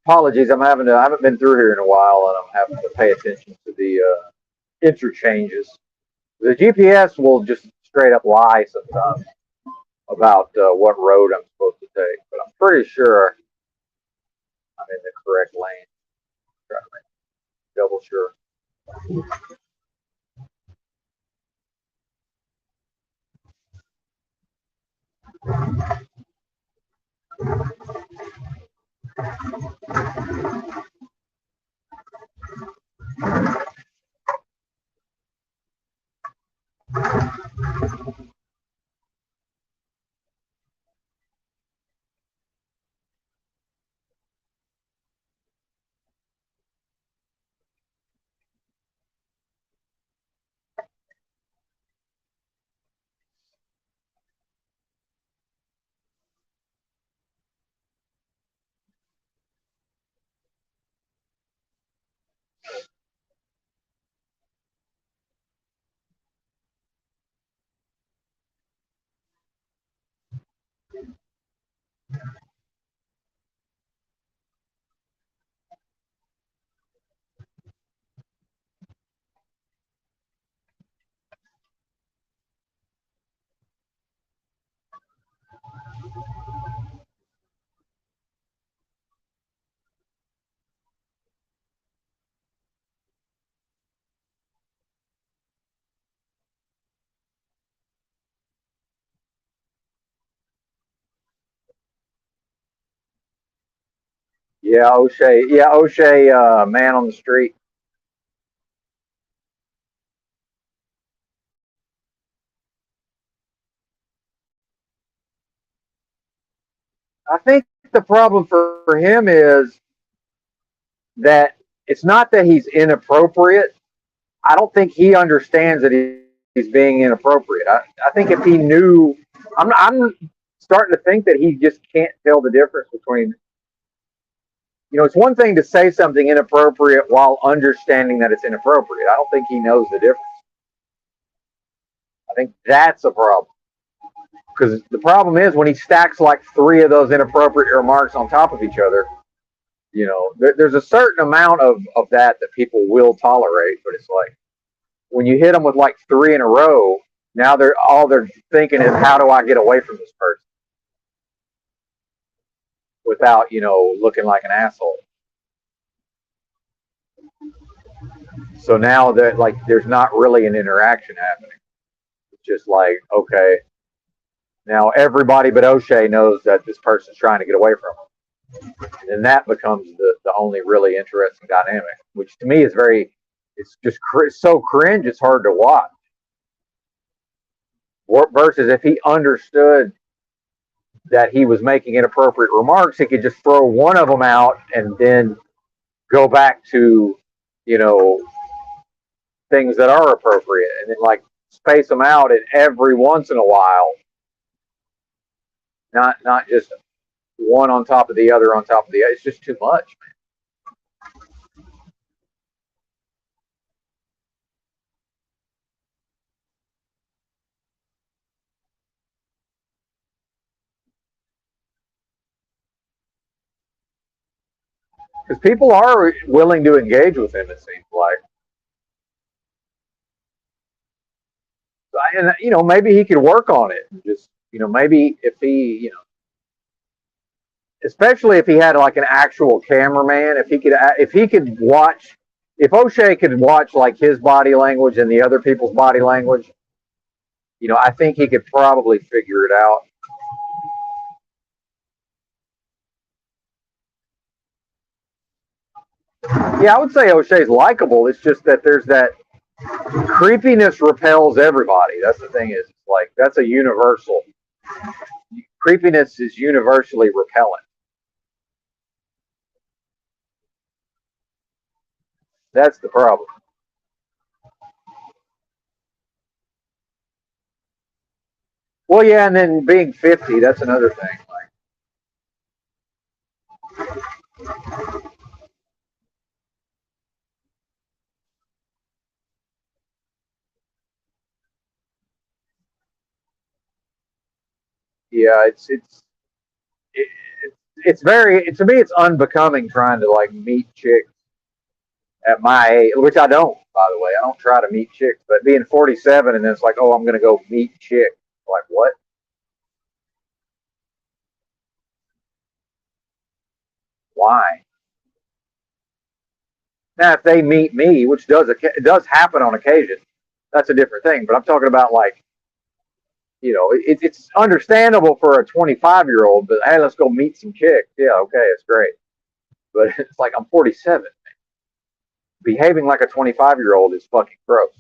Apologies, I haven't been through here in a while, and I'm having to pay attention to the interchanges. The GPS will just straight up lie sometimes about what road I'm supposed to take, but I'm pretty sure I'm in the correct lane. Try to make double sure. Yeah, O'Shea. Yeah, O'Shea, man on the street. I think the problem for him is that it's not that he's inappropriate. I don't think he understands that he's being inappropriate. I think if he knew, I'm starting to think that he just can't tell the difference between, it's one thing to say something inappropriate while understanding that it's inappropriate. I don't think he knows the difference. I think that's a problem. Because the problem is when he stacks like three of those inappropriate remarks on top of each other, there's a certain amount of that people will tolerate, but it's like when you hit them with like three in a row, now they're thinking is how do I get away from this person without looking like an asshole. So now that like there's not really an interaction happening. It's just like okay, now everybody but O'Shea knows that this person's trying to get away from him, and that becomes the only really interesting dynamic, which to me is it's just so cringe. It's hard to watch. Versus if he understood that he was making inappropriate remarks, he could just throw one of them out and then go back to, you know, things that are appropriate and then like space them out and every once in a while, not just one on top of the other on top of the other. It's just too much, because people are willing to engage with him. It seems like, and maybe he could work on it. Just maybe if he especially if he had like an actual cameraman, if he could watch, if O'Shea could watch like his body language and the other people's body language, I think he could probably figure it out. Yeah, I would say O'Shea's likable. It's just that there's that creepiness repels everybody. That's the thing is like that's a universal. Creepiness is universally repellent. That's the problem. Well, yeah, and then being 50, that's another thing. Like, yeah, it, it's very to me it's unbecoming trying to like meet chicks at my age, which I don't, by the way. I don't try to meet chicks, but being 47 and then it's like, oh, I'm going to go meet chicks. Like, what? Why? Now, if they meet me, which does happen on occasion, that's a different thing. But I'm talking about like, it's understandable for a 25-year-old, but hey, let's go meet some chicks. Yeah, okay, it's great. But it's like I'm 47. Behaving like a 25-year-old is fucking gross.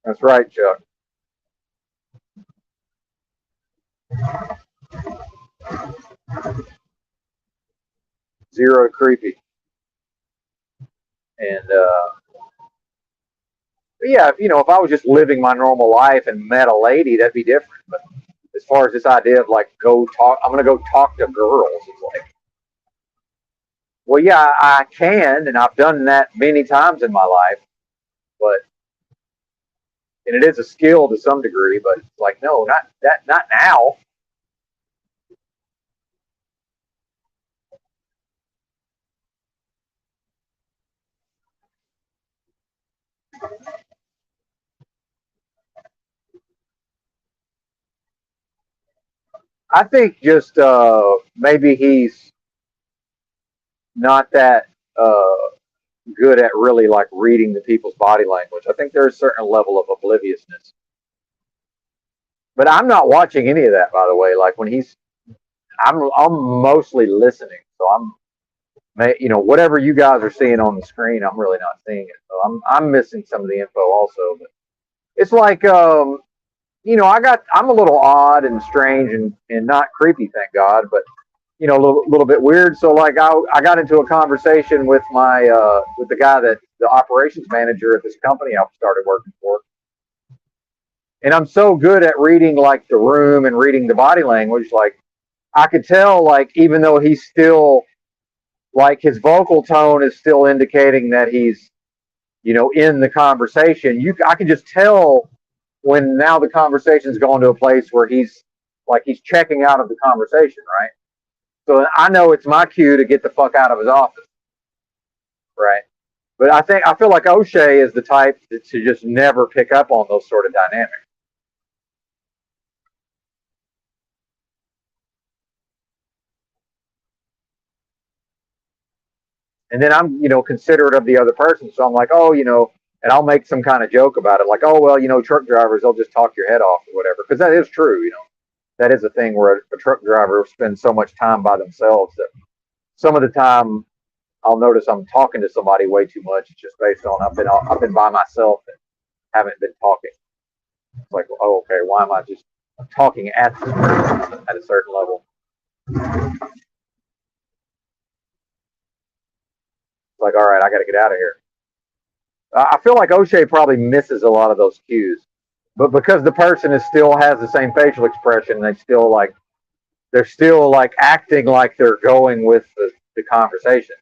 That's right, Chuck. Zero creepy. And yeah, if I was just living my normal life and met a lady, that'd be different. But as far as this idea of like go talk, I'm gonna go talk to girls. It's like, well, yeah, I can, and I've done that many times in my life, but and it is a skill to some degree. But it's like, no, not that, not now. I think just maybe he's not that good at really like reading the people's body language. I think there's a certain level of obliviousness. But I'm not watching any of that, by the way. Like when I'm mostly listening. So whatever you guys are seeing on the screen, I'm really not seeing it. So I'm missing some of the info also. But it's like I'm a little odd and strange and not creepy, thank God, but a little bit weird. So like I got into a conversation with with the guy that the operations manager at this company I started working for. And I'm so good at reading like the room and reading the body language, like I could tell like even though he's still like his vocal tone is still indicating that he's in the conversation. I can just tell when now the conversation's going to a place where he's checking out of the conversation, right? So I know it's my cue to get the fuck out of his office, right? But I feel like O'Shea is the type to just never pick up on those sort of dynamics. And then I'm considerate of the other person, so I'm like, oh, and I'll make some kind of joke about it, like, oh well, truck drivers they'll just talk your head off or whatever, because that is true. That is a thing where a truck driver spends so much time by themselves that some of the time I'll notice I'm talking to somebody way too much. It's just based on I've been by myself and haven't been talking. It's like, oh, okay, why am I just talking at this person at a certain level? It's like, all right, I got to get out of here. I feel like O'Shea probably misses a lot of those cues, but because the person is still has the same facial expression, they're still like acting like they're going with the conversation.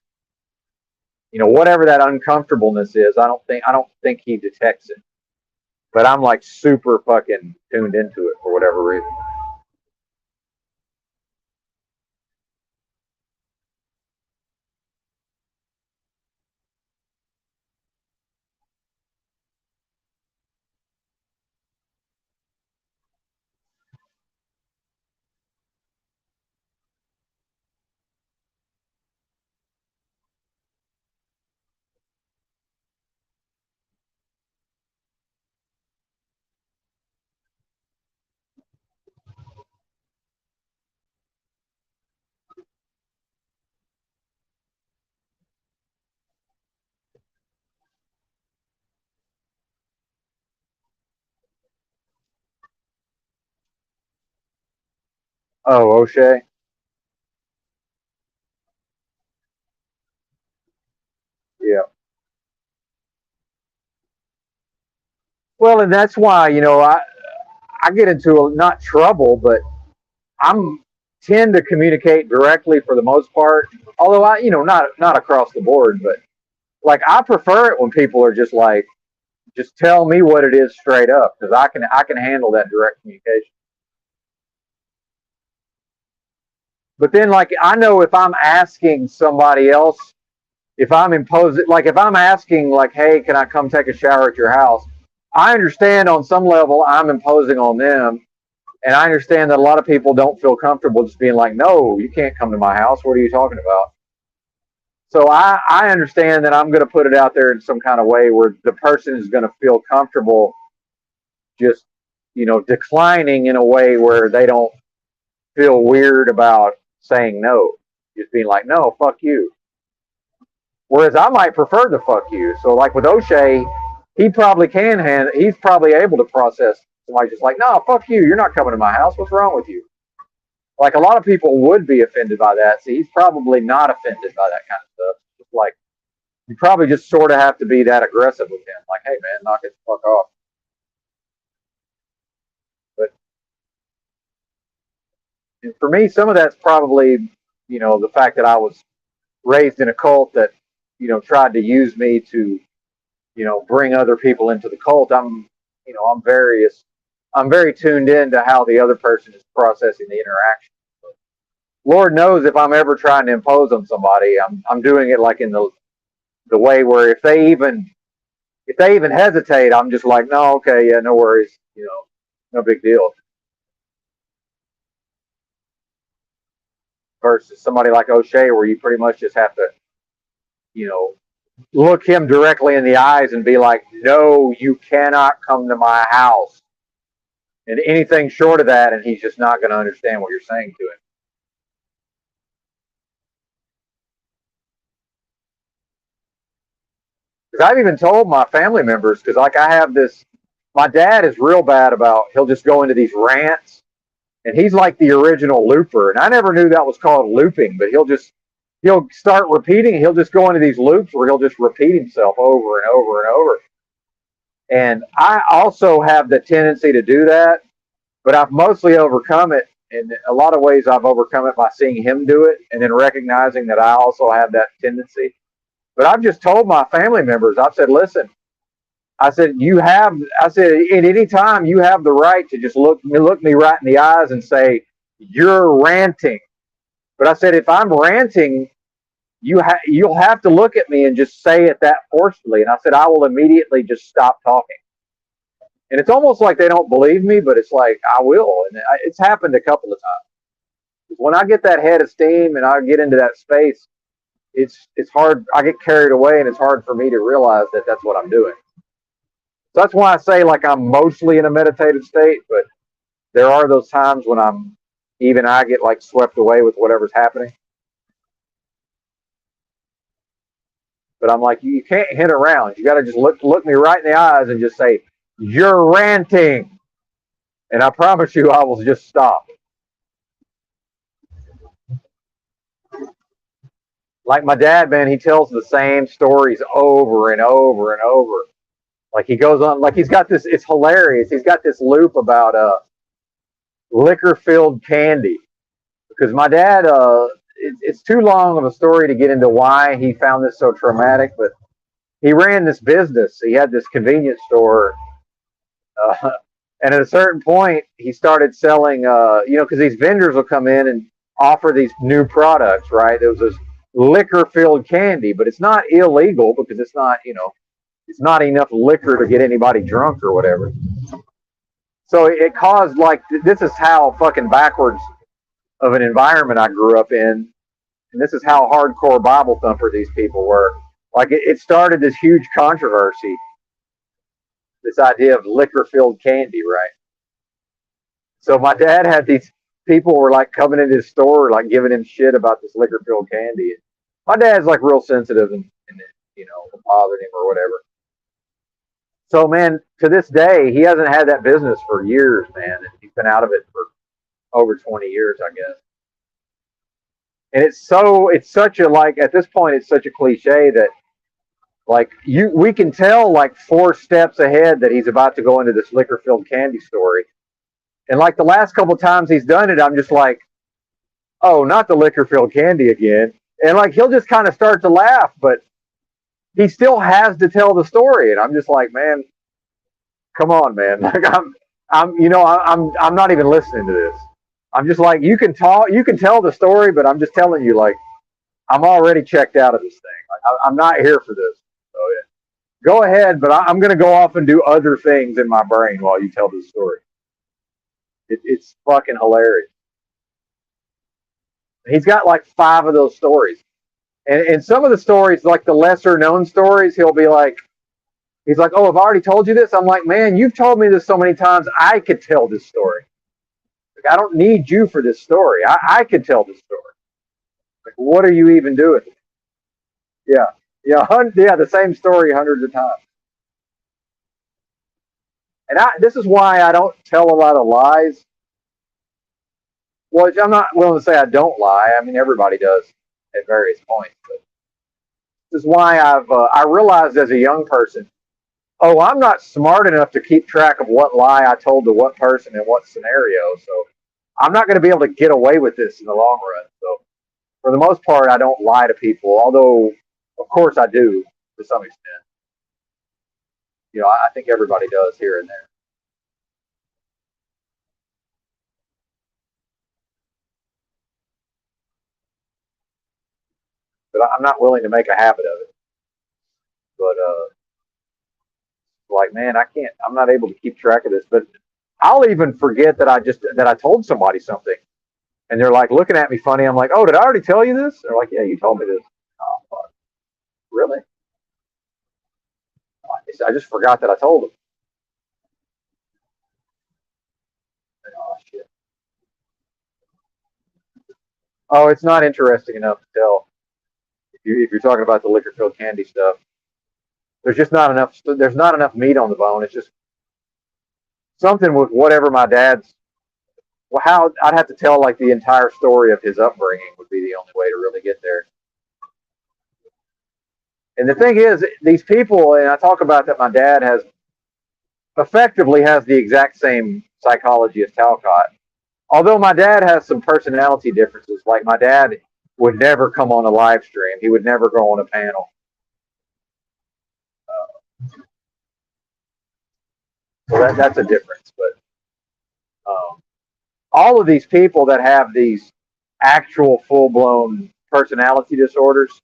Whatever that uncomfortableness is, I don't think he detects it. But I'm like super fucking tuned into it for whatever reason. Oh, O'Shea. Yeah. Well, and that's why I get into not trouble, but I'm tend to communicate directly for the most part. Although not across the board, but like I prefer it when people are just like, just tell me what it is straight up because I can handle that direct communication. But then like I know if I'm asking somebody else, if I'm imposing, like if I'm asking like, hey, can I come take a shower at your house? I understand on some level I'm imposing on them. And I understand that a lot of people don't feel comfortable just being like, no, you can't come to my house. What are you talking about? So I understand that I'm going to put it out there in some kind of way where the person is going to feel comfortable just, declining in a way where they don't feel weird about saying no. Just being like, no, fuck you. Whereas I might prefer the fuck you. So like with O'Shea, he probably can handle. He's probably able to process somebody just like, no, fuck you. You're not coming to my house. What's wrong with you? Like a lot of people would be offended by that. See, he's probably not offended by that kind of stuff. Just like you probably just sort of have to be that aggressive with him. Like, hey man, knock it the fuck off. But and for me, some of that's probably, the fact that I was raised in a cult that, tried to use me to, bring other people into the cult. I'm very tuned in to how the other person is processing the interaction. Lord knows if I'm ever trying to impose on somebody, I'm doing it like in the way where if they even hesitate, I'm just like, no, okay, yeah, no worries, no big deal. Versus somebody like O'Shea, where you pretty much just have to, look him directly in the eyes and be like, no, you cannot come to my house. And anything short of that, and he's just not going to understand what you're saying to him. Because I've even told my family members, because like I have this, my dad is real bad about, he'll just go into these rants, and he's like the original looper. And I never knew that was called looping, but he'll start repeating, he'll just go into these loops where he'll just repeat himself over and over and over. And I also have the tendency to do that, but I've mostly overcome it. In a lot of ways, I've overcome it by seeing him do it and then recognizing that I also have that tendency. But I've just told my family members, I've said, listen, I said, at any time you have the right to just look me right in the eyes and say, you're ranting. But I said, if I'm ranting, you'll have to look at me and just say it that forcefully. And I said, I will immediately just stop talking. And it's almost like they don't believe me, but it's like, I will. And it's happened a couple of times. When I get that head of steam and I get into that space, it's hard. I get carried away, and it's hard for me to realize that that's what I'm doing. So that's why I say like I'm mostly in a meditative state, but there are those times when I get like swept away with whatever's happening. But I'm like, you can't hint around. You got to just look me right in the eyes and just say, you're ranting. And I promise you, I will just stop. Like my dad, man, he tells the same stories over and over and over. Like he goes on, like he's got this, it's hilarious. He's got this loop about liquor-filled candy. Because my dad, it's too long of a story to get into why he found this so traumatic, but he ran this business. He had this convenience store. And at a certain point, he started selling, because these vendors will come in and offer these new products, right? There was this liquor-filled candy, but it's not illegal because it's not, it's not enough liquor to get anybody drunk or whatever. So it caused this is how fucking backwards of an environment I grew up in. And this is how hardcore Bible thumper these people were. Like it started this huge controversy, this idea of liquor-filled candy, right? So my dad had these people were like coming into his store, like giving him shit about this liquor-filled candy. My dad's like real sensitive and it bothered him or whatever. So man, to this day, he hasn't had that business for years, man. And he's been out of it for over 20 years, I guess. And it's such a, like, at this point, it's such a cliche that, like, we can tell, like, 4 steps ahead that he's about to go into this liquor-filled candy story. And, like, the last couple of times he's done it, I'm just like, oh, not the liquor-filled candy again. And, like, he'll just kind of start to laugh, but he still has to tell the story. And I'm just like, man, come on, man. Like, I'm not even listening to this. I'm just like, you can tell the story, but I'm just telling you, like, I'm already checked out of this thing. Like, I'm not here for this. So yeah, go ahead, but I'm going to go off and do other things in my brain while you tell this story. It's fucking hilarious. He's got like 5 of those stories. And some of the stories, like the lesser known stories, he'll be like, he's like, oh, I've already told you this. I'm like, man, you've told me this so many times. I could tell this story. Like, I don't need you for this story. I could tell this story. Like, what are you even doing? Yeah. Yeah. The same story hundreds of times. And this is why I don't tell a lot of lies. Well, I'm not willing to say I don't lie. I mean, everybody does at various points. But this is why I realized as a young person, oh, I'm not smart enough to keep track of what lie I told to what person in what scenario. So I'm not going to be able to get away with this in the long run. So for the most part, I don't lie to people, although, of course, I do to some extent. You know, I think everybody does here and there. But I'm not willing to make a habit of it. But like, man, I can't. I'm not able to keep track of this. But I'll even forget that I told somebody something, and they're like looking at me funny. I'm like, oh, did I already tell you this? They're like, yeah, you told me this. Oh, fuck. Really? I just forgot that I told them. Oh shit. Oh, it's not interesting enough to tell. If you're talking about the liquor-filled candy stuff, there's just not enough. There's not enough meat on the bone. It's just something with whatever my dad's. Well, how I'd have to tell like the entire story of his upbringing would be the only way to really get there. And the thing is, these people, and I talk about that my dad has effectively has the exact same psychology as Talcott. Although my dad has some personality differences, like my dad would never come on a live stream. He would never go on a panel. So that's a difference. But all of these people that have these actual full-blown personality disorders,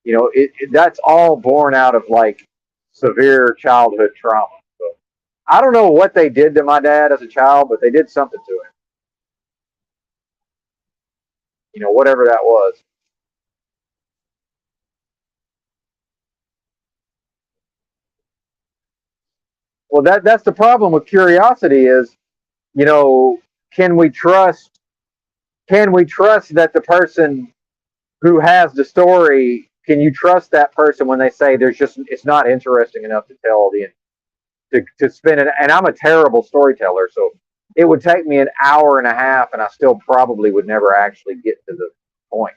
you know, that's all born out of like severe childhood trauma. So I don't know what they did to my dad as a child, but they did something to him. You know, whatever that was. Well, that's the problem with curiosity is, you know, can we trust can we trust that the person who has the story, can you trust that person when they say there's just it's not interesting enough to tell the to spin it? And I'm a terrible storyteller, so it would take me an hour and a half, and I still probably would never actually get to the point.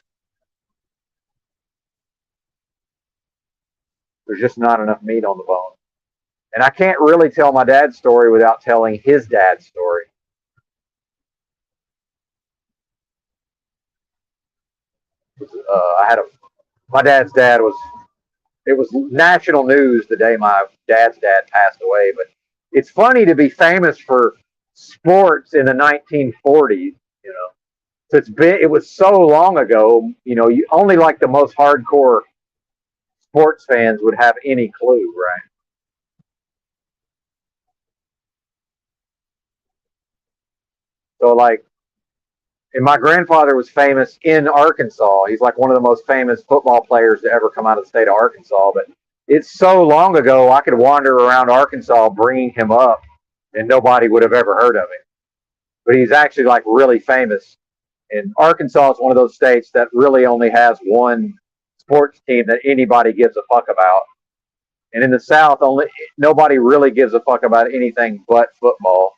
There's just not enough meat on the bone, and I can't really tell my dad's story without telling his dad's story. I had a my dad's dad was it was national news the day my dad's dad passed away. But it's funny to be famous for sports in the 1940s. You know, so it was so long ago. You know, you only like the most hardcore sports fans would have any clue, right? So like, and my grandfather was famous in Arkansas. He's like one of the most famous football players to ever come out of the state of Arkansas. But it's so long ago, I could wander around Arkansas bringing him up, and nobody would have ever heard of him. But he's actually like really famous. And Arkansas is one of those states that really only has one sports team that anybody gives a fuck about. And in the South, only nobody really gives a fuck about anything but football.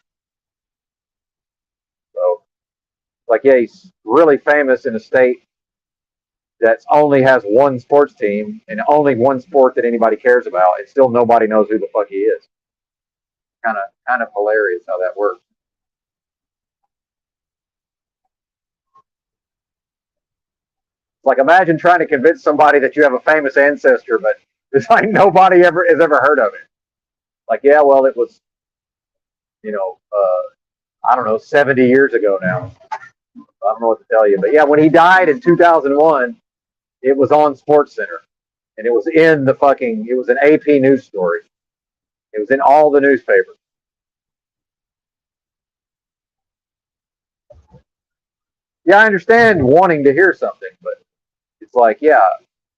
So, like, yeah, he's really famous in a state that only has one sports team and only one sport that anybody cares about, and still nobody knows who the fuck he is. Kind of hilarious how that works. Like, imagine trying to convince somebody that you have a famous ancestor, but it's like nobody ever has ever heard of it. Like, yeah, well, it was, you know, I don't know, 70 years ago now. I don't know what to tell you, but yeah, when he died in 2001, it was on Sports Center, and it was in the fucking. It was an AP news story. It was in all the newspapers. Yeah, I understand wanting to hear something, but it's like, yeah,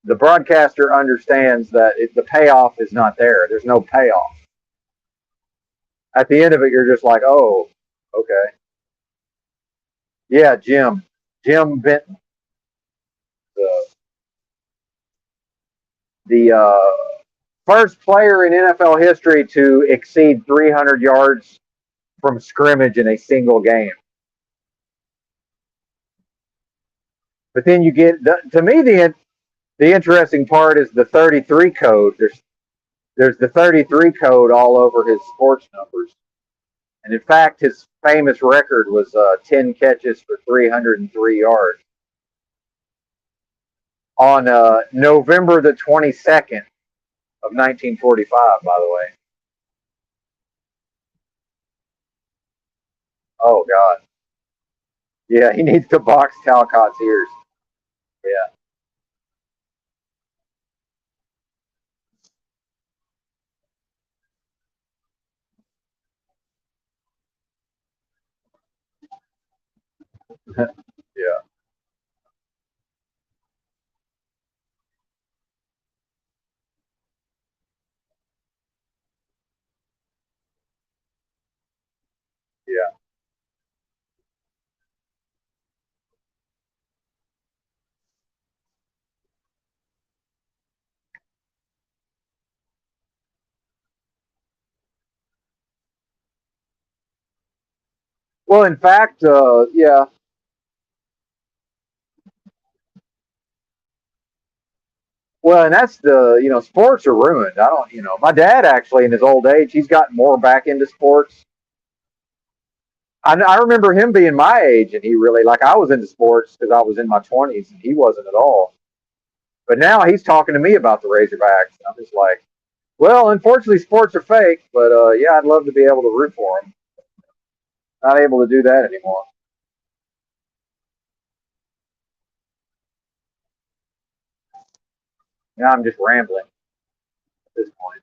the broadcaster understands that the payoff is not there. There's no payoff. At the end of it, you're just like, oh, okay. Yeah, Jim Benton, the the First player in NFL history to exceed 300 yards from scrimmage in a single game. But then you get to me the interesting part is the 33 code. There's the 33 code all over his sports numbers. And in fact, his famous record was 10 catches for 303 yards on November the 22nd of 1945, by the way. Oh, God. Yeah, he needs to box Talcott's ears. Yeah, yeah, yeah. Well, in fact, yeah. Well, and that's sports are ruined. I don't, my dad actually in his old age, he's gotten more back into sports. I remember him being my age, and he really like I was into sports because I was in my 20s, and he wasn't at all. But now he's talking to me about the Razorbacks. And I'm just like, well, unfortunately, sports are fake, but yeah, I'd love to be able to root for them. Not able to do that anymore. Now I'm just rambling at this point.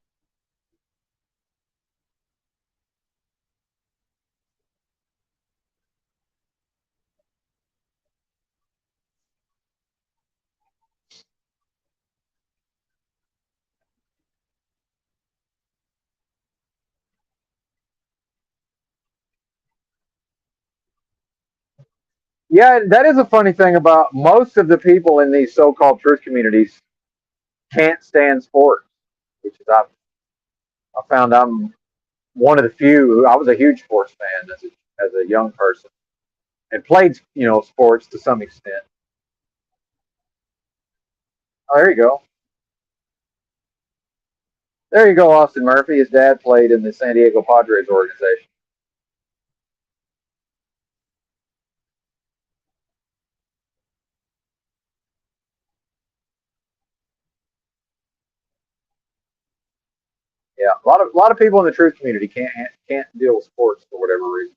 Yeah, that is a funny thing about most of the people in these so-called truth communities can't stand sports, which is I found I'm one of the few. I was a huge sports fan as a young person and played sports to some extent. Oh, there you go. There you go, Austin Murphy. His dad played in the San Diego Padres organization. Yeah, a lot of people in the truth community can't deal with sports for whatever reason.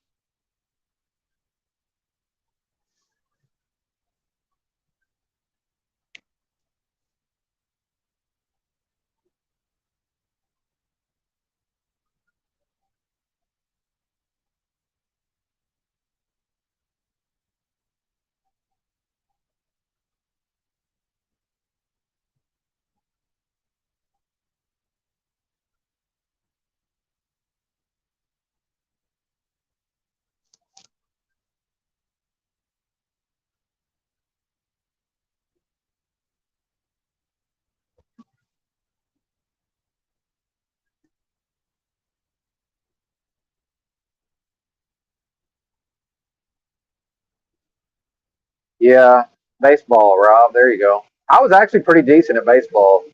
Yeah, baseball, Rob. There you go. I was actually pretty decent at baseball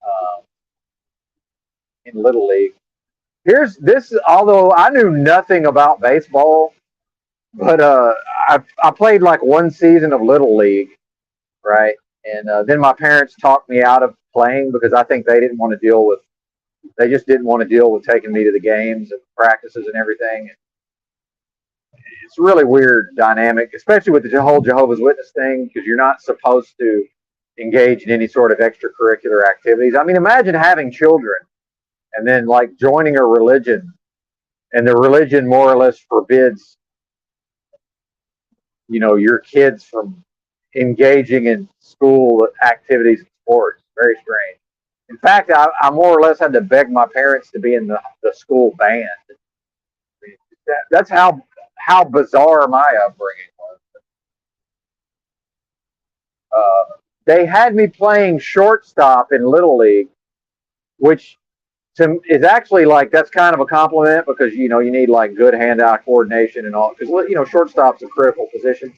uh, in little league. Here's this. Although I knew nothing about baseball, but I played like one season of little league, right? And then my parents talked me out of playing because I think they didn't want to deal with. They just didn't want to deal with taking me to the games and practices and everything. It's a really weird dynamic, especially with the whole Jehovah's Witness thing, because you're not supposed to engage in any sort of extracurricular activities. I mean, imagine having children and then like joining a religion, and the religion more or less forbids your kids from engaging in school activities and sports. Very strange. In fact, I more or less had to beg my parents to be in the school band. I mean, that's how bizarre my upbringing was. They had me playing shortstop in little league, which is actually like that's kind of a compliment because you need like good hand-eye coordination and all because shortstop's a critical position.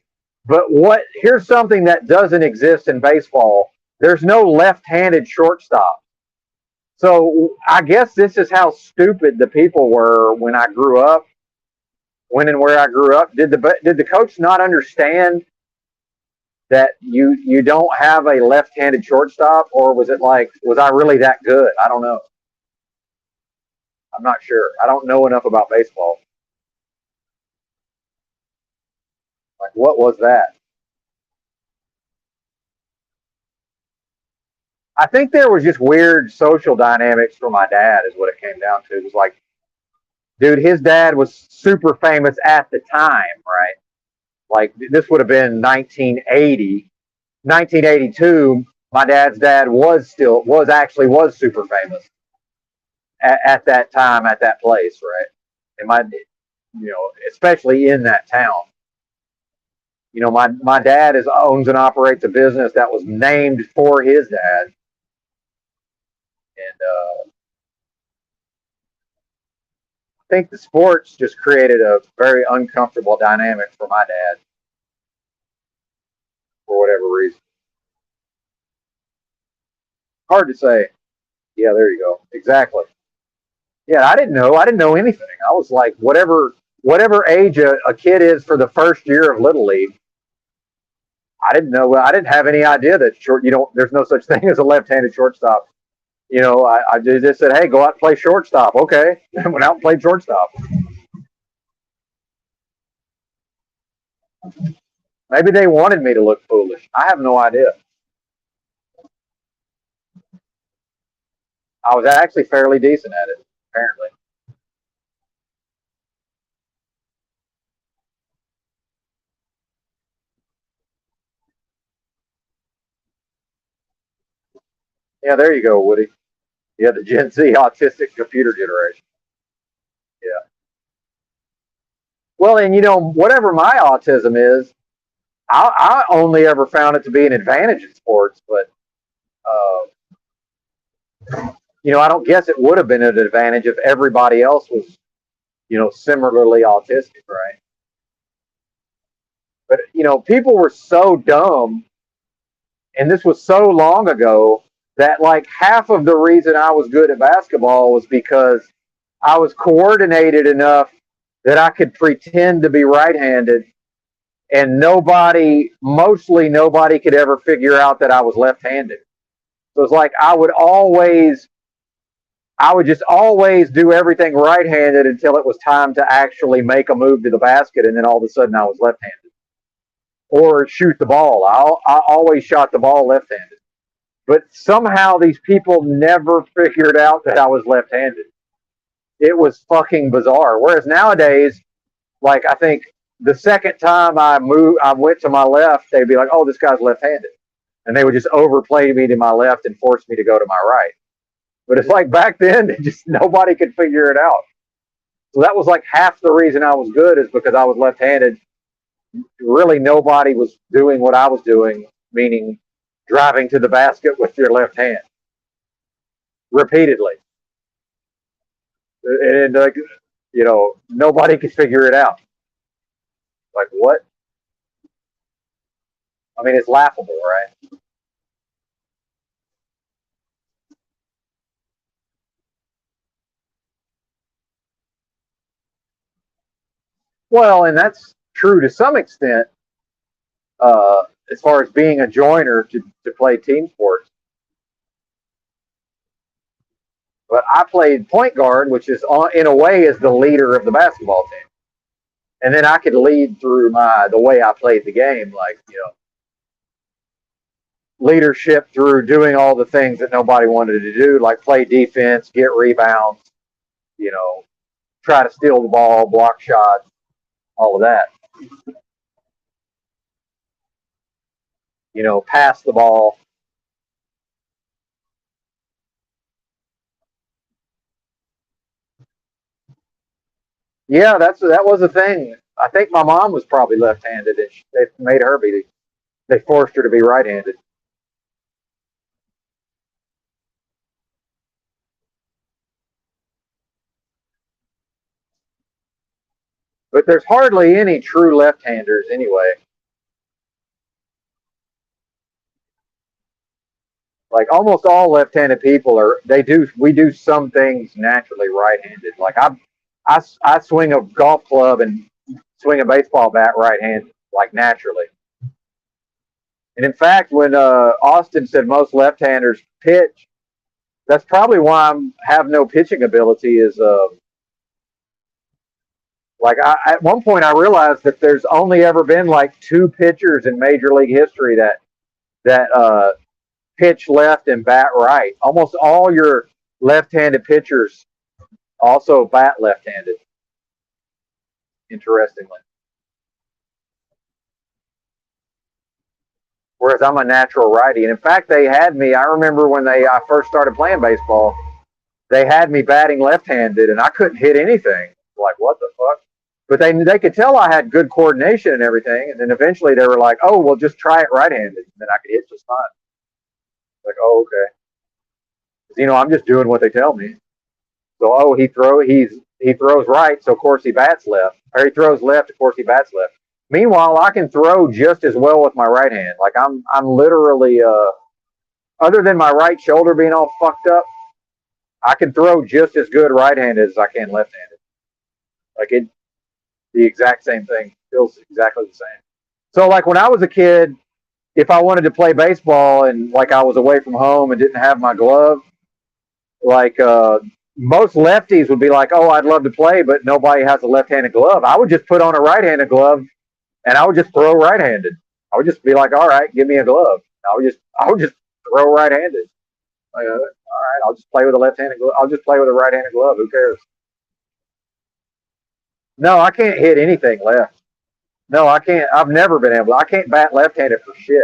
But here's something that doesn't exist in baseball. There's no left-handed shortstop. So I guess this is how stupid the people were when I grew up, when and where I grew up. Did the coach not understand that you don't have a left-handed shortstop, or was it like was I really that good? I don't know. I'm not sure. I don't know enough about baseball. Like, what was that? I think there was just weird social dynamics for my dad, is what it came down to. It was like, dude, his dad was super famous at the time, right? Like, this would have been 1980, 1982. My dad's dad was super famous at that time, at that place, right? And especially in that town. My dad owns and operates a business that was named for his dad. And I think the sports just created a very uncomfortable dynamic for my dad for whatever reason. Hard to say. Yeah, there you go. Exactly. Yeah, I didn't know. I didn't know anything. I was like, whatever age a kid is for the first year of Little League, I didn't know. I didn't have any idea that there's no such thing as a left-handed shortstop. I just said, hey, go out and play shortstop. Okay. And went out and played shortstop. Maybe they wanted me to look foolish. I have no idea. I was actually fairly decent at it, apparently. Yeah, there you go, Woody. Yeah, the Gen Z autistic computer generation. Yeah. Well, and whatever my autism is, I only ever found it to be an advantage in sports, but I don't guess it would have been an advantage if everybody else was, similarly autistic, right? But people were so dumb, and this was so long ago that like half of the reason I was good at basketball was because I was coordinated enough that I could pretend to be right-handed, and mostly nobody could ever figure out that I was left-handed. So it's like I would just always do everything right-handed until it was time to actually make a move to the basket, and then all of a sudden I was left-handed. Or shoot the ball. I always shot the ball left-handed. But somehow these people never figured out that I was left-handed. It was fucking bizarre. Whereas nowadays, like I think the second time I went to my left, they'd be like, "Oh, this guy's left-handed," and they would just overplay me to my left and force me to go to my right. But it's like back then, just nobody could figure it out. So that was like half the reason I was good is because I was left-handed. Really, nobody was doing what I was doing, meaning driving to the basket with your left hand repeatedly. And like, nobody could figure it out. Like, what? I mean, it's laughable, right? Well, and that's true to some extent as far as being a joiner to play team sports. But I played point guard, which is in a way is the leader of the basketball team. And then I could lead through the way I played the game, like leadership through doing all the things that nobody wanted to do, like play defense, get rebounds, you know, try to steal the ball, block shots, all of that. Pass the ball. Yeah, that was a thing. I think my mom was probably left-handed, and they made her be. They forced her to be right-handed. But there's hardly any true left-handers anyway. Like almost all left-handed people we do some things naturally right-handed. Like I swing a golf club and swing a baseball bat right-handed, like naturally. And in fact, when Austin said most left-handers pitch, that's probably why I have no pitching ability. Is like at one point I realized that there's only ever been like 2 pitchers in Major League history that pitch left and bat right. Almost all your left-handed pitchers also bat left-handed. Interestingly. Whereas I'm a natural righty. And in fact, they had me, I remember when I first started playing baseball, they had me batting left-handed and I couldn't hit anything. Like, what the fuck? But they could tell I had good coordination and everything. And then eventually they were like, oh, well, just try it right-handed. And then I could hit just fine. Like, oh, okay. You know, I'm just doing what they tell me. So, oh, he throws right, so of course he bats left. Or he throws left, of course he bats left. Meanwhile, I can throw just as well with my right hand. Like I'm literally, other than my right shoulder being all fucked up, I can throw just as good right-handed as I can left-handed. Like the exact same thing. Feels exactly the same. So like when I was a kid, if I wanted to play baseball and like I was away from home and didn't have my glove, like most lefties would be like, oh, I'd love to play, but nobody has a left-handed glove. I would just put on a right-handed glove and I would just throw right-handed. I would just be like, all right, give me a glove. I would just throw right-handed. Like, all right, I'll just play with a left-handed glove. I'll just play with a right-handed glove. Who cares? No, I can't hit anything left. No, I can't. I've never been able. I can't bat left-handed for shit.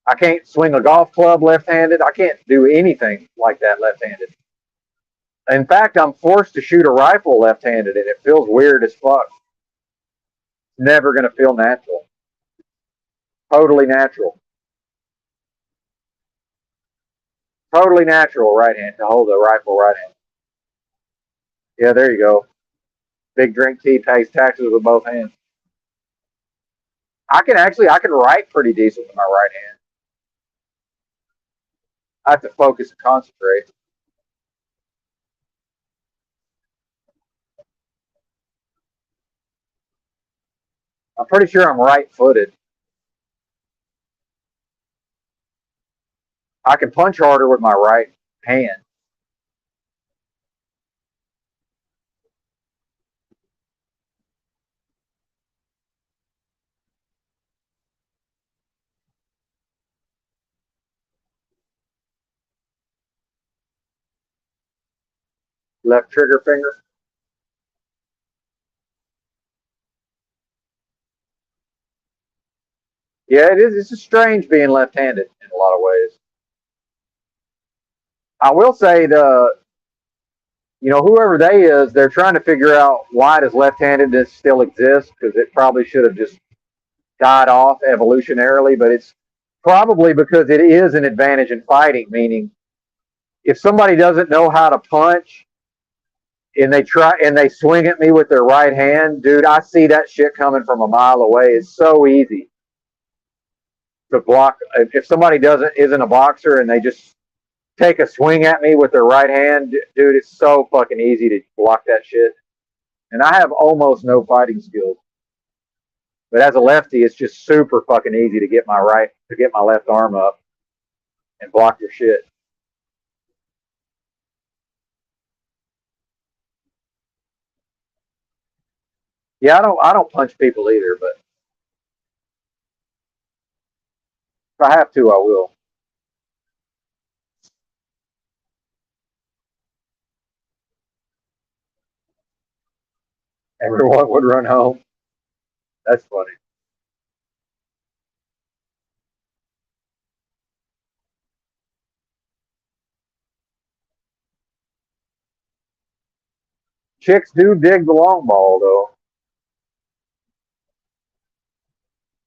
I can't swing a golf club left-handed. I can't do anything like that left-handed. In fact, I'm forced to shoot a rifle left-handed, and it feels weird as fuck. Never going to feel natural. Totally natural. Totally natural right hand to hold a rifle right hand. Yeah, there you go. Big drink tea, pays taxes with both hands. I can write pretty decent with my right hand. I have to focus and concentrate. I'm pretty sure I'm right-footed. I can punch harder with my right hand. Left trigger finger. Yeah, it is. It's strange being left-handed in a lot of ways. I will say whoever they is, they're trying to figure out why does left-handedness still exist, because it probably should have just died off evolutionarily, but it's probably because it is an advantage in fighting, meaning if somebody doesn't know how to punch and they swing at me with their right hand, dude, I see that shit coming from a mile away. It's so easy to block. If somebody isn't a boxer and they just take a swing at me with their right hand, dude, it's so fucking easy to block that shit. And I have almost no fighting skills. But as a lefty, it's just super fucking easy to get my left arm up and block your shit. Yeah, I don't punch people either, but if I have to, I will. Everyone would run home. That's funny. Chicks do dig the long ball, though.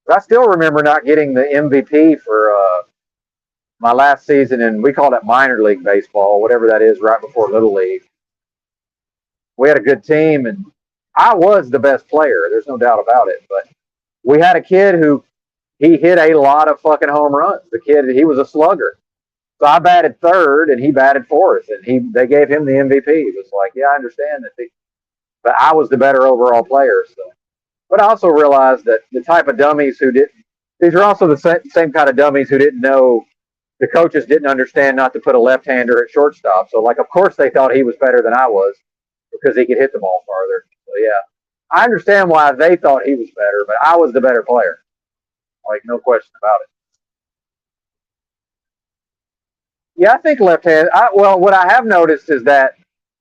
I still remember not getting the MVP for my last season, and we called it minor league baseball, whatever that is, right before little league. We had a good team, and I was the best player. There's no doubt about it. But we had a kid who he hit a lot of fucking home runs. The kid, he was a slugger. So I batted third and he batted fourth, and they gave him the MVP. It was like, yeah, I understand that, but I was the better overall player. So, but I also realized that the type of dummies who didn't, these are also the same kind of dummies who didn't know, the coaches didn't understand not to put a left-hander at shortstop. So, like, of course they thought he was better than I was because he could hit the ball farther. So, yeah, I understand why they thought he was better, but I was the better player. Like, no question about it. Yeah, I think left-handed. Well, what I have noticed is that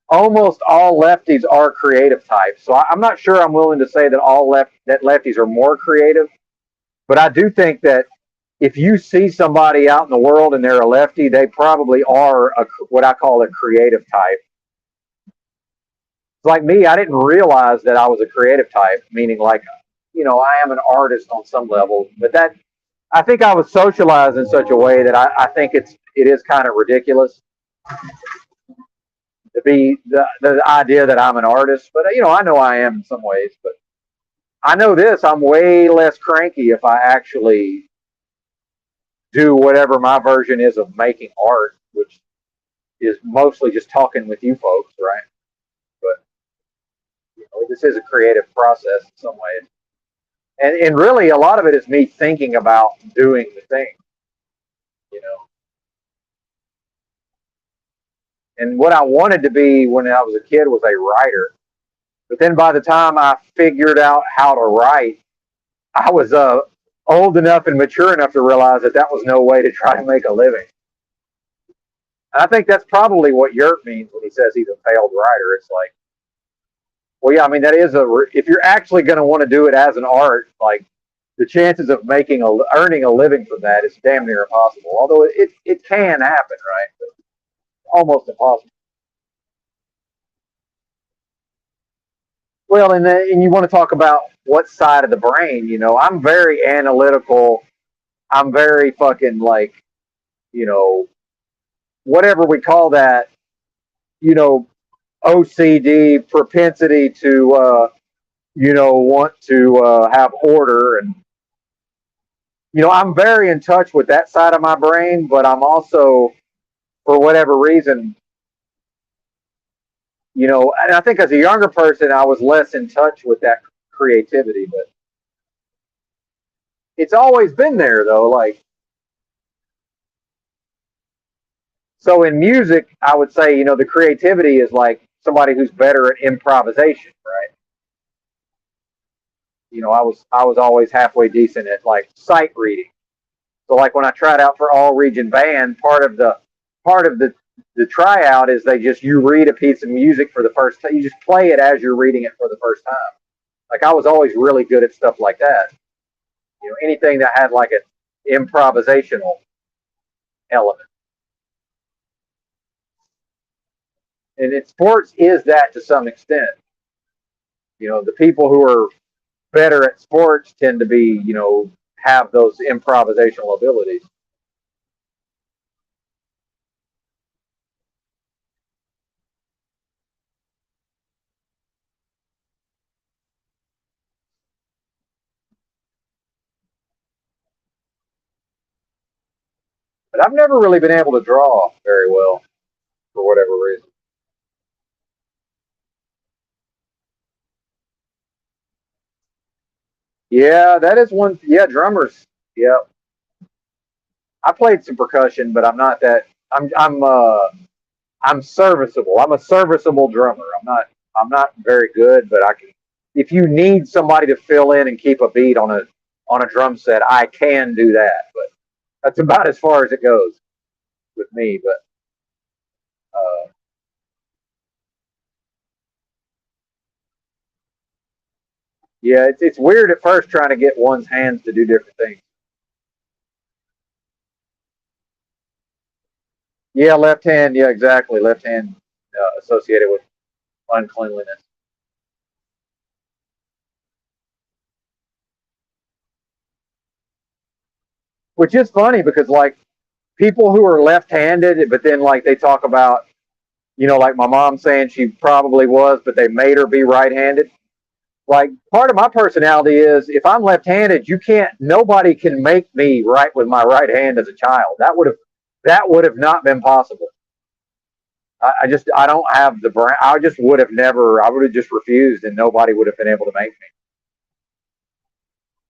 almost all lefties are creative types. So I'm not sure I'm willing to say that that lefties are more creative, but I do think that if you see somebody out in the world and they're a lefty, they probably are what I call a creative type. Like me, I didn't realize that I was a creative type, meaning like, I am an artist on some level, but that I think I was socialized in such a way that I think it is kind of ridiculous to be the idea that I'm an artist, but I know I am in some ways, but I know this, I'm way less cranky if I actually do whatever my version is of making art, which is mostly just talking with you folks, right? But this is a creative process in some ways. And really a lot of it is me thinking about doing the thing, you know. And what I wanted to be when I was a kid was a writer. But then by the time I figured out how to write, I was old enough and mature enough to realize that that was no way to try to make a living. And I think that's probably what Yurt means when he says he's a failed writer. It's like, well, yeah, I mean, that is if you're actually going to want to do it as an art, like the chances of earning a living from that is damn near impossible. Although it can happen, right? But almost impossible. Well, and you want to talk about what side of the brain, I'm very analytical. I'm very fucking like, whatever we call that, OCD, propensity to, want to have order. And, I'm very in touch with that side of my brain, but I'm also, for whatever reason, and I think as a younger person, I was less in touch with that creativity, but it's always been there though. Like, so in music, I would say, the creativity is like somebody who's better at improvisation, right? I was always halfway decent at like sight reading. So like when I tried out for all region band, part of the tryout is you read a piece of music for the first time. You just play it as you're reading it for the first time. Like I was always really good at stuff like that. Anything that had like an improvisational element. And sports is that to some extent. The people who are better at sports tend to be, have those improvisational abilities. But I've never really been able to draw very well for whatever reason. Yeah, that is one. Yeah, drummers. Yeah, I played some percussion, but I'm not that. I'm serviceable. I'm a serviceable drummer. I'm not very good, but I can. If you need somebody to fill in and keep a beat on a drum set, I can do that. But that's about as far as it goes with me. But uh, yeah, it's weird at first trying to get one's hands to do different things. Yeah, left hand. Yeah, exactly. Left hand associated with uncleanliness. Which is funny because like people who are left-handed, but then like they talk about, like my mom saying she probably was, but they made her be right-handed. Like part of my personality is if I'm left-handed, nobody can make me write with my right hand as a child. That would have not been possible. I don't have the brain. I just would have never. I would have just refused, and nobody would have been able to make me.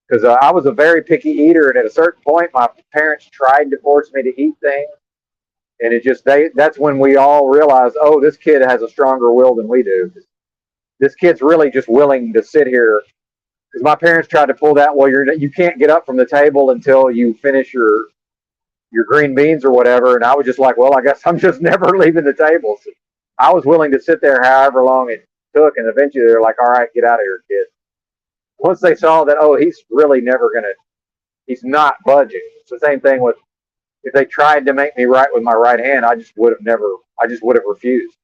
Because I was a very picky eater, and at a certain point, my parents tried to force me to eat things, and that's when we all realized, oh, this kid has a stronger will than we do. This kid's really just willing to sit here. Because my parents tried to pull that, well, you can't get up from the table until you finish your green beans or whatever, and I was just like, well, I guess I'm just never leaving the table. So I was willing to sit there however long it took, and eventually they're like, all right, get out of here, kid. Once they saw that, oh, he's really never gonna, he's not budging. It's the same thing with if they tried to make me write with my right hand, I just would have refused.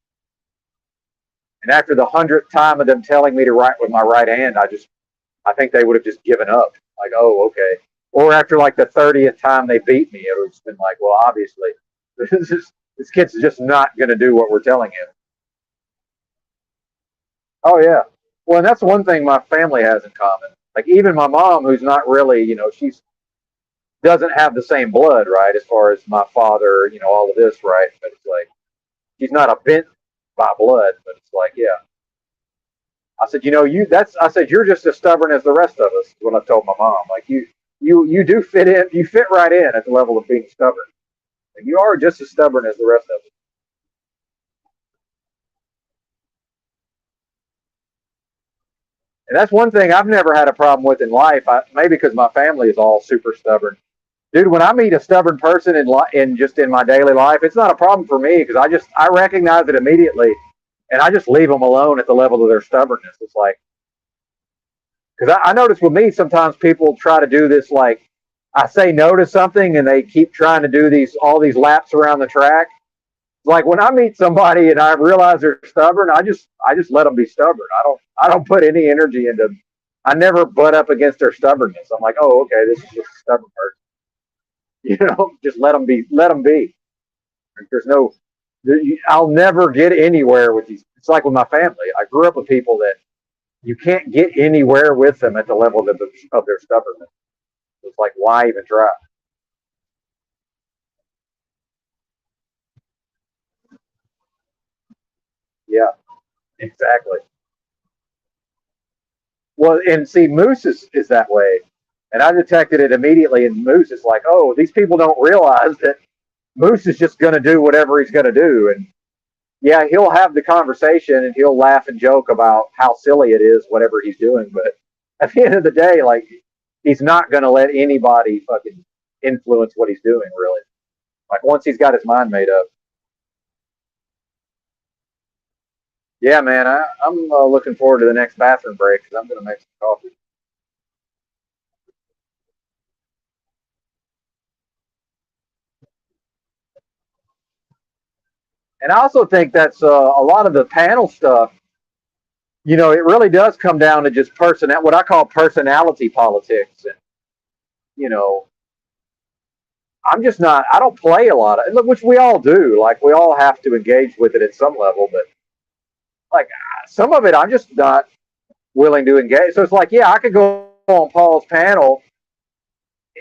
And after the 100th time of them telling me to write with my right hand, I think they would have just given up. Like, oh, okay. Or after like the 30th time they beat me, it would have been like, well, obviously, this kid's just not going to do what we're telling him. Oh yeah. Well, and that's one thing my family has in common. Like even my mom, who's not really, she's doesn't have the same blood, right? As far as my father, all of this, right? But it's like she's not a bent by blood, but it's like, yeah. I said, I said, you're just as stubborn as the rest of us. Is what I told my mom. Like you do fit in, you fit right in at the level of being stubborn. And you are just as stubborn as the rest of us. And that's one thing I've never had a problem with in life. Maybe because my family is all super stubborn. Dude, when I meet a stubborn person in just in my daily life, it's not a problem for me because I recognize it immediately, and I just leave them alone at the level of their stubbornness. It's like because I notice with me sometimes people try to do this like I say no to something and they keep trying to do all these laps around the track. Like when I meet somebody and I realize they're stubborn, I just let them be stubborn. I don't put any energy into. I never butt up against their stubbornness. I'm like, oh, okay, this is just a stubborn person. Just let them be. Let them be. There's no. I'll never get anywhere with these. It's like with my family. I grew up with people that you can't get anywhere with them at the level of their stubbornness. It's like, why even try? Yeah, exactly. Well, and see, Moose is that way. And I detected it immediately in Moose. It's like, oh, these people don't realize that Moose is just going to do whatever he's going to do. And yeah, he'll have the conversation and he'll laugh and joke about how silly it is, whatever he's doing. But at the end of the day, like, he's not going to let anybody fucking influence what he's doing, really. Like, once he's got his mind made up. Yeah, man, I'm looking forward to the next bathroom break because I'm going to make some coffee. And I also think that's a lot of the panel stuff. It really does come down to just what I call personality politics. And you know, I'm just not. I don't play a lot of, which we all do. Like we all have to engage with it at some level, but like some of it, I'm just not willing to engage. So it's like, yeah, I could go on Paul's panel.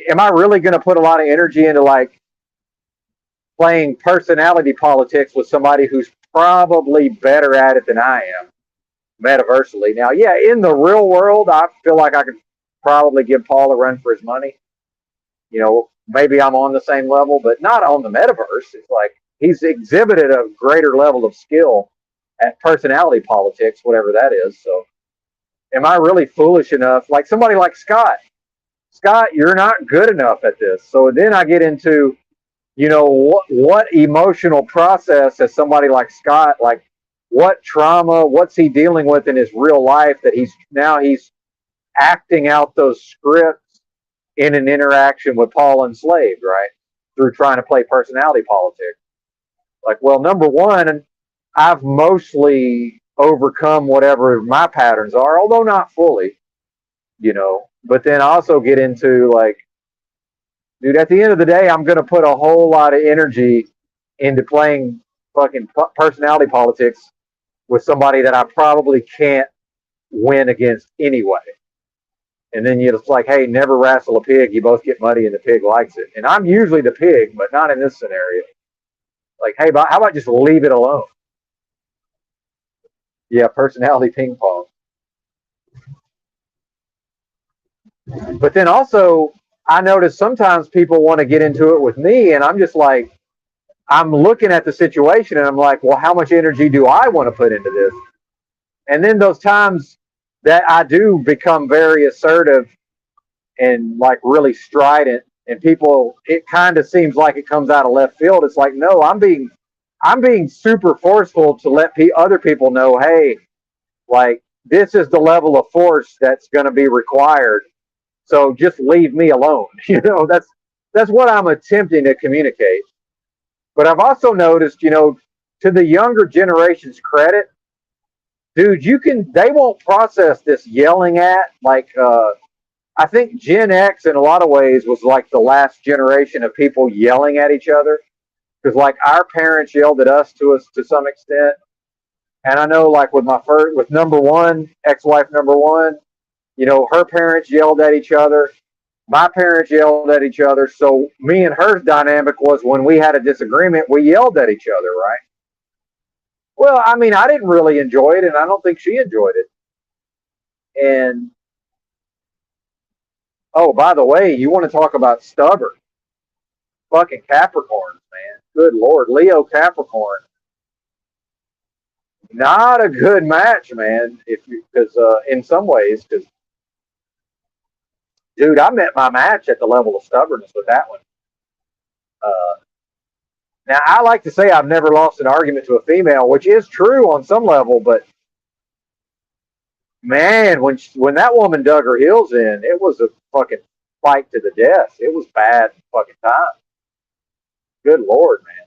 Am I really going to put a lot of energy into like playing personality politics with somebody who's probably better at it than I am, metaversally? Now, yeah, in the real world, I feel like I could probably give Paul a run for his money. Maybe I'm on the same level, but not on the metaverse. It's like he's exhibited a greater level of skill at personality politics, whatever that is. So, am I really foolish enough? Like somebody like Scott. Scott, you're not good enough at this. So then I get into, what emotional process has somebody like Scott, like what trauma, what's he dealing with in his real life that he's acting out those scripts in an interaction with Paul enslaved, right? Through trying to play personality politics. Like, well, number one, I've mostly overcome whatever my patterns are, although not fully, But then I also get into like, dude, at the end of the day, I'm going to put a whole lot of energy into playing fucking personality politics with somebody that I probably can't win against anyway. And then you're just like, hey, never wrestle a pig. You both get muddy and the pig likes it. And I'm usually the pig, but not in this scenario. Like, hey, how about just leave it alone? Yeah, personality ping pong. But then also, I notice sometimes people want to get into it with me, and I'm just like, I'm looking at the situation and I'm like, well, how much energy do I want to put into this? And then those times that I do become very assertive and like really strident, and people, it kind of seems like it comes out of left field. It's like, no, I'm being super forceful to let other people know, hey, like this is the level of force that's going to be required. So just leave me alone. That's what I'm attempting to communicate. But I've also noticed, to the younger generation's credit, dude, they won't process this yelling at like I think Gen X in a lot of ways was like the last generation of people yelling at each other, because like our parents yelled at us to some extent. And I know like with number one, ex-wife number one, her parents yelled at each other. My parents yelled at each other. So me and her dynamic was when we had a disagreement, we yelled at each other, right? Well, I mean, I didn't really enjoy it, and I don't think she enjoyed it. And oh, by the way, you want to talk about stubborn? Fucking Capricorns, man. Good Lord. Leo Capricorn. Not a good match, man. Because in some ways, because dude, I met my match at the level of stubbornness with that one. Uh, Now, I like to say I've never lost an argument to a female, which is true on some level, but man, when that woman dug her heels in, it was a fucking fight to the death. It was bad fucking time. Good Lord, man.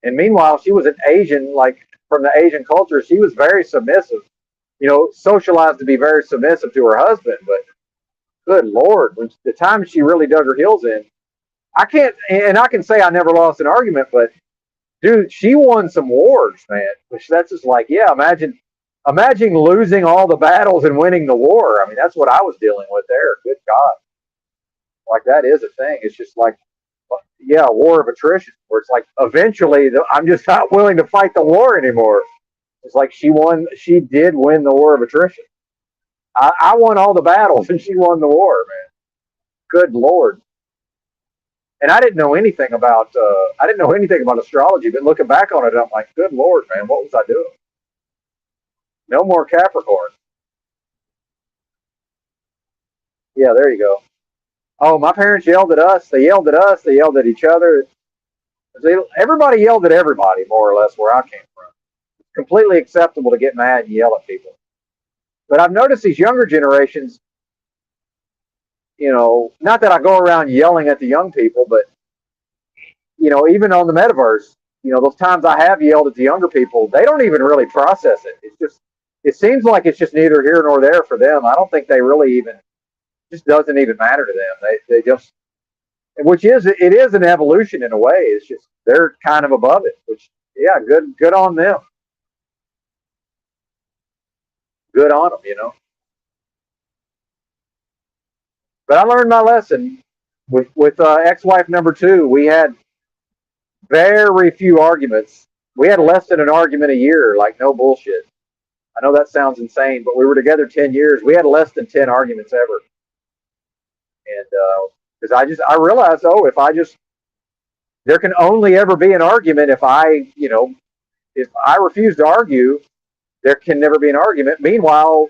And meanwhile, she was an Asian, like from the Asian culture, she was very submissive, socialized to be very submissive to her husband. But good Lord, when the time she really dug her heels in, I can say I never lost an argument, but dude, she won some wars, man. Which that's just like, yeah, imagine losing all the battles and winning the war. I mean, that's what I was dealing with there. Good God. Like that is a thing. It's just like, yeah, a war of attrition, where it's like eventually I'm just not willing to fight the war anymore. It's like she did win the war of attrition. I won all the battles and she won the war, man. Good Lord. And I didn't know anything about astrology, but looking back on it, I'm like, good Lord, man, what was I doing? No more Capricorn. Yeah, there you go. Oh, my parents yelled at us. They yelled at us. They yelled at each other. Everybody yelled at everybody, more or less, where I came from. It's completely acceptable to get mad and yell at people. But I've noticed these younger generations, not that I go around yelling at the young people, but, even on the metaverse, those times I have yelled at the younger people, they don't even really process it. It seems like it's just neither here nor there for them. I don't think they really even, just doesn't even matter to them. They just, it is an evolution in a way. It's just, they're kind of above it, which, yeah, good on them. Good on them. But I learned my lesson with ex-wife number two. We had very few arguments. We had less than an argument a year, like no bullshit. I know that sounds insane, but we were together 10 years. We had less than 10 arguments ever. And because I realized, there can only ever be an argument if if I refuse to argue, there can never be an argument. Meanwhile,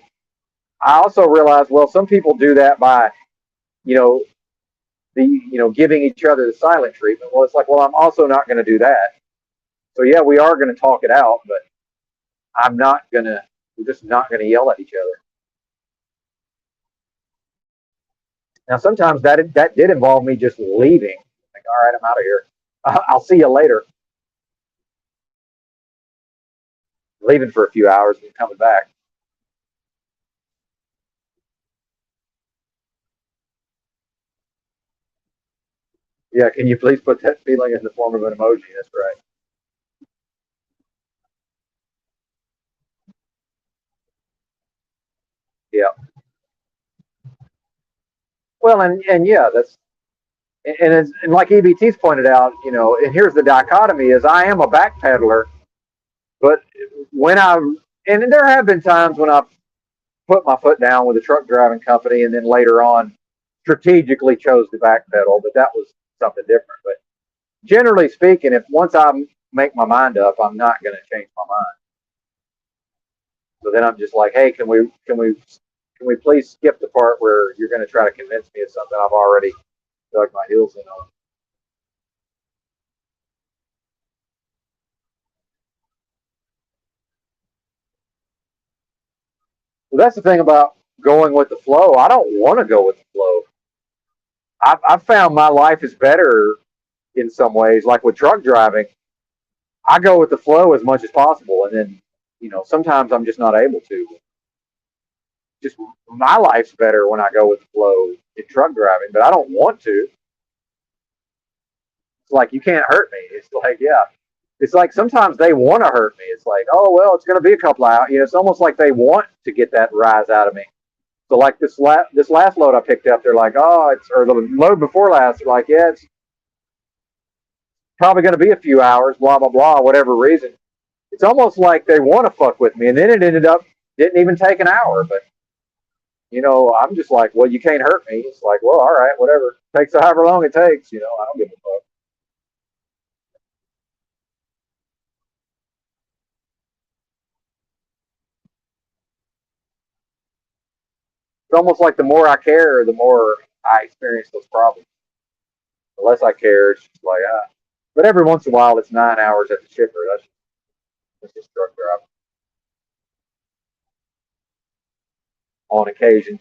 I also realized, well, some people do that by, you know, giving each other the silent treatment. Well, it's like, well, I'm also not going to do that. So yeah, we are going to talk it out, but we're just not going to yell at each other. Now, sometimes that did involve me just leaving. Like, all right, I'm out of here. I'll see you later. Leaving for a few hours and coming back. Yeah, can you please put that feeling in the form of an emoji? That's right. Yeah. Well, and yeah, that's and like EBT's pointed out, and here's the dichotomy: is I am a backpedaler, but when I and there have been times when I've put my foot down with a truck driving company, and then later on strategically chose to backpedal, but that was something different. But generally speaking, if once I make my mind up, I'm not going to change my mind. So then I'm just like, hey, can we please skip the part where you're going to try to convince me of something I've already dug my heels in on? Well, that's the thing about going with the flow. I don't want to go with the flow. I've found my life is better in some ways. Like with truck driving, I go with the flow as much as possible, and then sometimes I'm just not able to. Just my life's better when I go with the flow in truck driving, but I don't want to. It's like you can't hurt me. It's like yeah, it's like sometimes they want to hurt me. It's like oh well, it's going to be a couple hours. It's almost like they want to get that rise out of me. So like this last load I picked up, they're like oh it's or the load before last, they're like yeah it's probably going to be a few hours, blah blah blah, whatever reason. It's almost like they want to fuck with me, and then it ended up didn't even take an hour, but I'm just like, well, you can't hurt me. It's like, well, all right, whatever. Takes however long it takes. I don't give a fuck. It's almost like the more I care, the more I experience those problems. The less I care, it's just like, ah. But every once in a while, it's 9 hours at the shipper. That's just truck driving on occasion.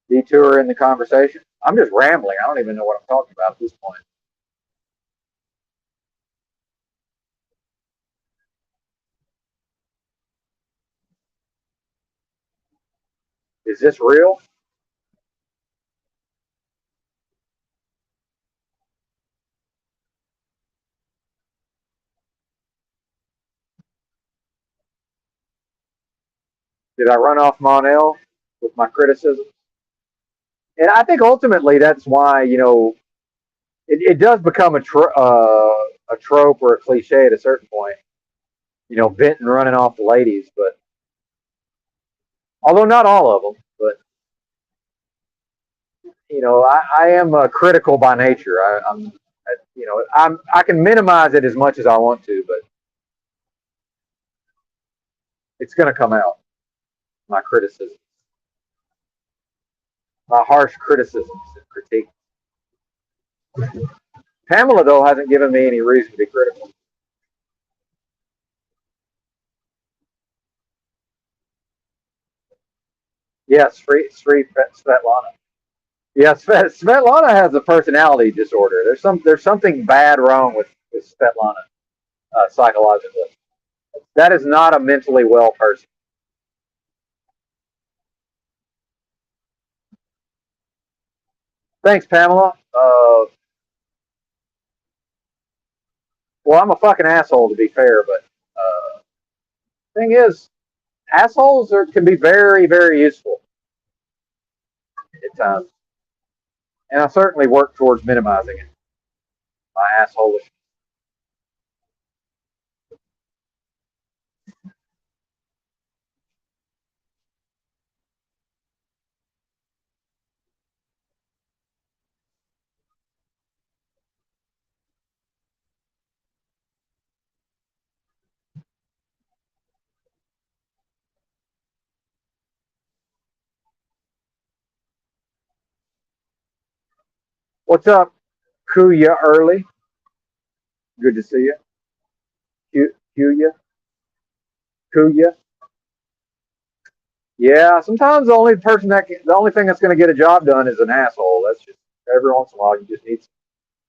Detour in the conversation. I'm just rambling. I don't even know what I'm talking about at this point. Is this real? Did I run off Monel with my criticism? And I think ultimately that's why it does become a trope or a cliche at a certain point. Benton running off the ladies, but although not all of them, but I am critical by nature. I can minimize it as much as I want to, but it's going to come out. My criticism, my harsh criticisms and critique. Pamela though hasn't given me any reason to be critical. Yes, Sri Svetlana. Yeah, Svetlana has a personality disorder. There's something bad wrong with Svetlana psychologically. That is not a mentally well person. Thanks, Pamela. Well, I'm a fucking asshole to be fair, but thing is, assholes can be very, very useful at times, and I certainly work towards minimizing it. My asshole. What's up, Kuya Early? Good to see you. Kuya, Kuya. Yeah, sometimes the only thing that's going to get a job done is an asshole. That's just every once in a while you just need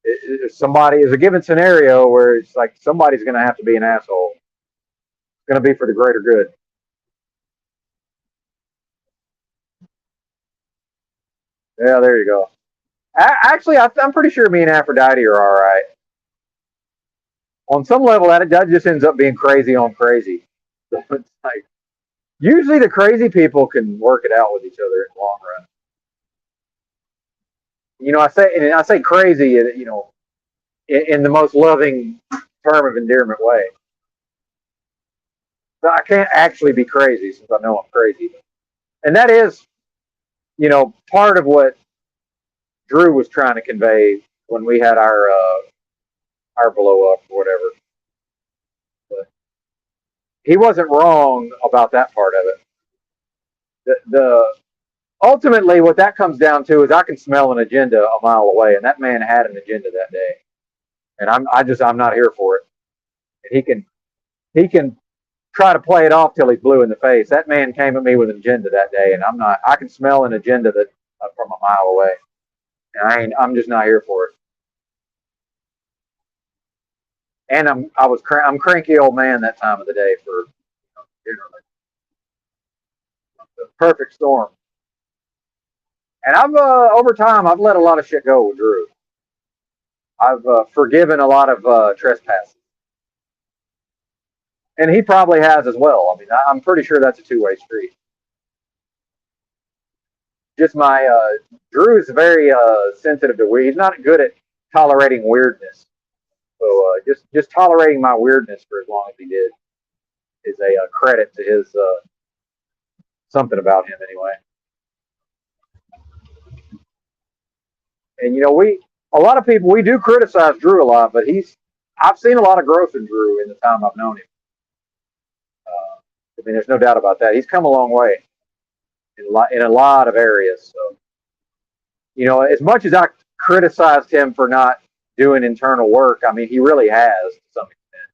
if somebody is a given scenario where it's like somebody's going to have to be an asshole. It's going to be for the greater good. Yeah, there you go. Actually, I'm pretty sure me and Aphrodite are all right. On some level, that just ends up being crazy on crazy. So it's like usually the crazy people can work it out with each other in the long run. I say crazy, in the most loving term of endearment way. But I can't actually be crazy since I know I'm crazy, and that is, part of what Drew was trying to convey when we had our blow up or whatever. But he wasn't wrong about that part of it. The ultimately what that comes down to is I can smell an agenda a mile away, and that man had an agenda that day, and I'm not here for it. And he can try to play it off till he's blue in the face. That man came at me with an agenda that day, and I'm not. I can smell an agenda that from a mile away, and I'm just not here for it. And I'm cranky old man that time of the day for generally the perfect storm. And I've over time I've let a lot of shit go with Drew. I've forgiven a lot of trespasses, and he probably has as well. I mean, I'm pretty sure that's a two-way street. Just my Drew is very sensitive to weird. He's not good at tolerating weirdness. So just tolerating my weirdness for as long as he did is a credit to his something about him anyway. And a lot of people we do criticize Drew a lot, but I've seen a lot of growth in Drew in the time I've known him. I mean, there's no doubt about that. He's come a long way in a lot of areas. So as much as I criticized him for not doing internal work, I mean, he really has to some extent.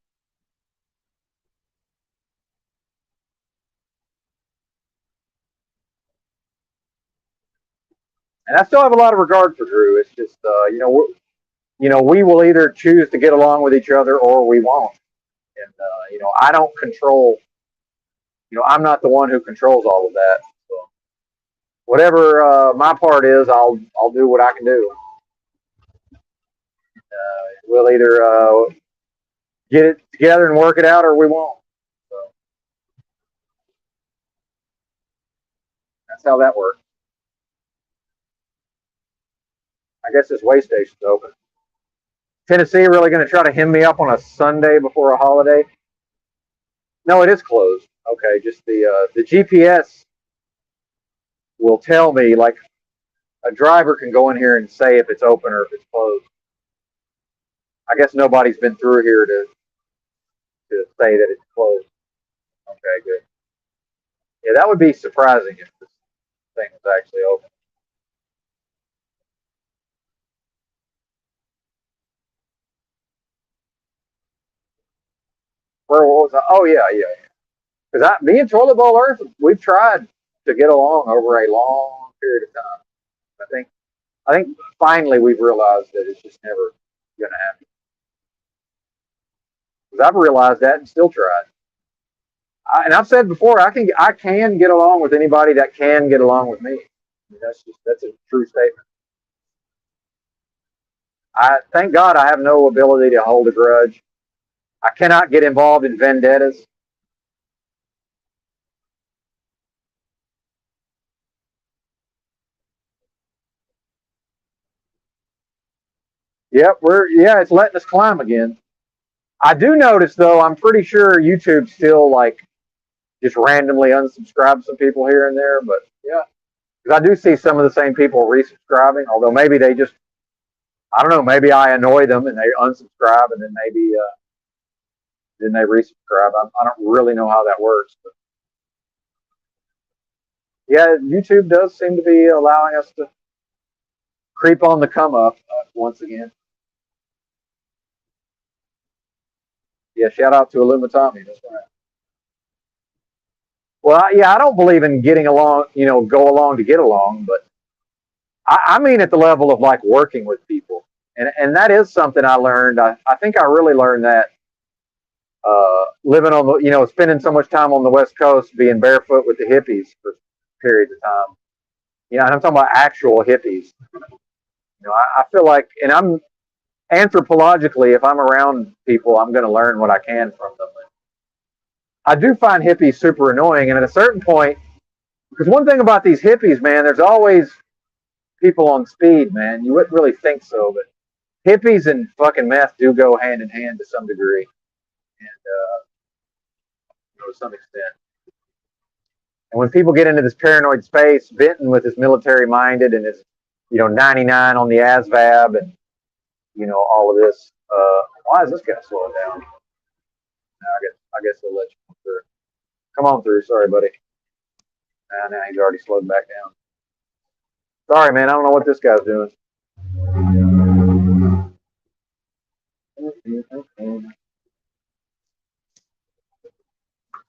And I still have a lot of regard for Drew. It's just, we will either choose to get along with each other or we won't. And I don't control. I'm not the one who controls all of that. So whatever my part is, I'll do what I can do. We'll either get it together and work it out, or we won't. So that's how that works. I guess this way station's open. Tennessee really going to try to hem me up on a Sunday before a holiday? No, it is closed. Okay, just the GPS will tell me, like, a driver can go in here and say if it's open or if it's closed. I guess nobody's been through here to say that it's closed. Okay, good. Yeah, that would be surprising if this thing was actually open. Where was I? Oh yeah, yeah. Because me and Toilet Bowl Earth, we've tried to get along over a long period of time. I think I think finally we've realized that it's just never going to happen. Because I've realized that and still tried. And I've said before, I can get along with anybody that can get along with me. I mean, that's a true statement. I thank God I have no ability to hold a grudge. I cannot get involved in vendettas. Yep, it's letting us climb again. I do notice though, I'm pretty sure YouTube still like just randomly unsubscribe some people here and there, but yeah, because I do see some of the same people resubscribing. Although maybe they just, I don't know, maybe I annoy them and they unsubscribe, and then they resubscribe. I don't really know how that works, but yeah, YouTube does seem to be allowing us to creep on the come up once again. Yeah, shout out to Illumitomi. That's right. Well, yeah, I don't believe in getting along, go along to get along, but I mean at the level of like working with people. And that is something I learned. I think I really learned that living on the, spending so much time on the West Coast, being barefoot with the hippies for periods of time. And I'm talking about actual hippies. I feel like, and I'm anthropologically, if I'm around people, I'm going to learn what I can from them. I do find hippies super annoying, and at a certain point, because one thing about these hippies, man, there's always people on speed, man. You wouldn't really think so, but hippies and fucking meth do go hand in hand to some degree, and to some extent. And when people get into this paranoid space, Benton with his military minded and his, 99 on the ASVAB and, all of this. Why is this guy slowing down? No, I guess they'll let you come through. Come on through. Sorry, buddy. Now he's already slowed back down. Sorry, man. I don't know what this guy's doing.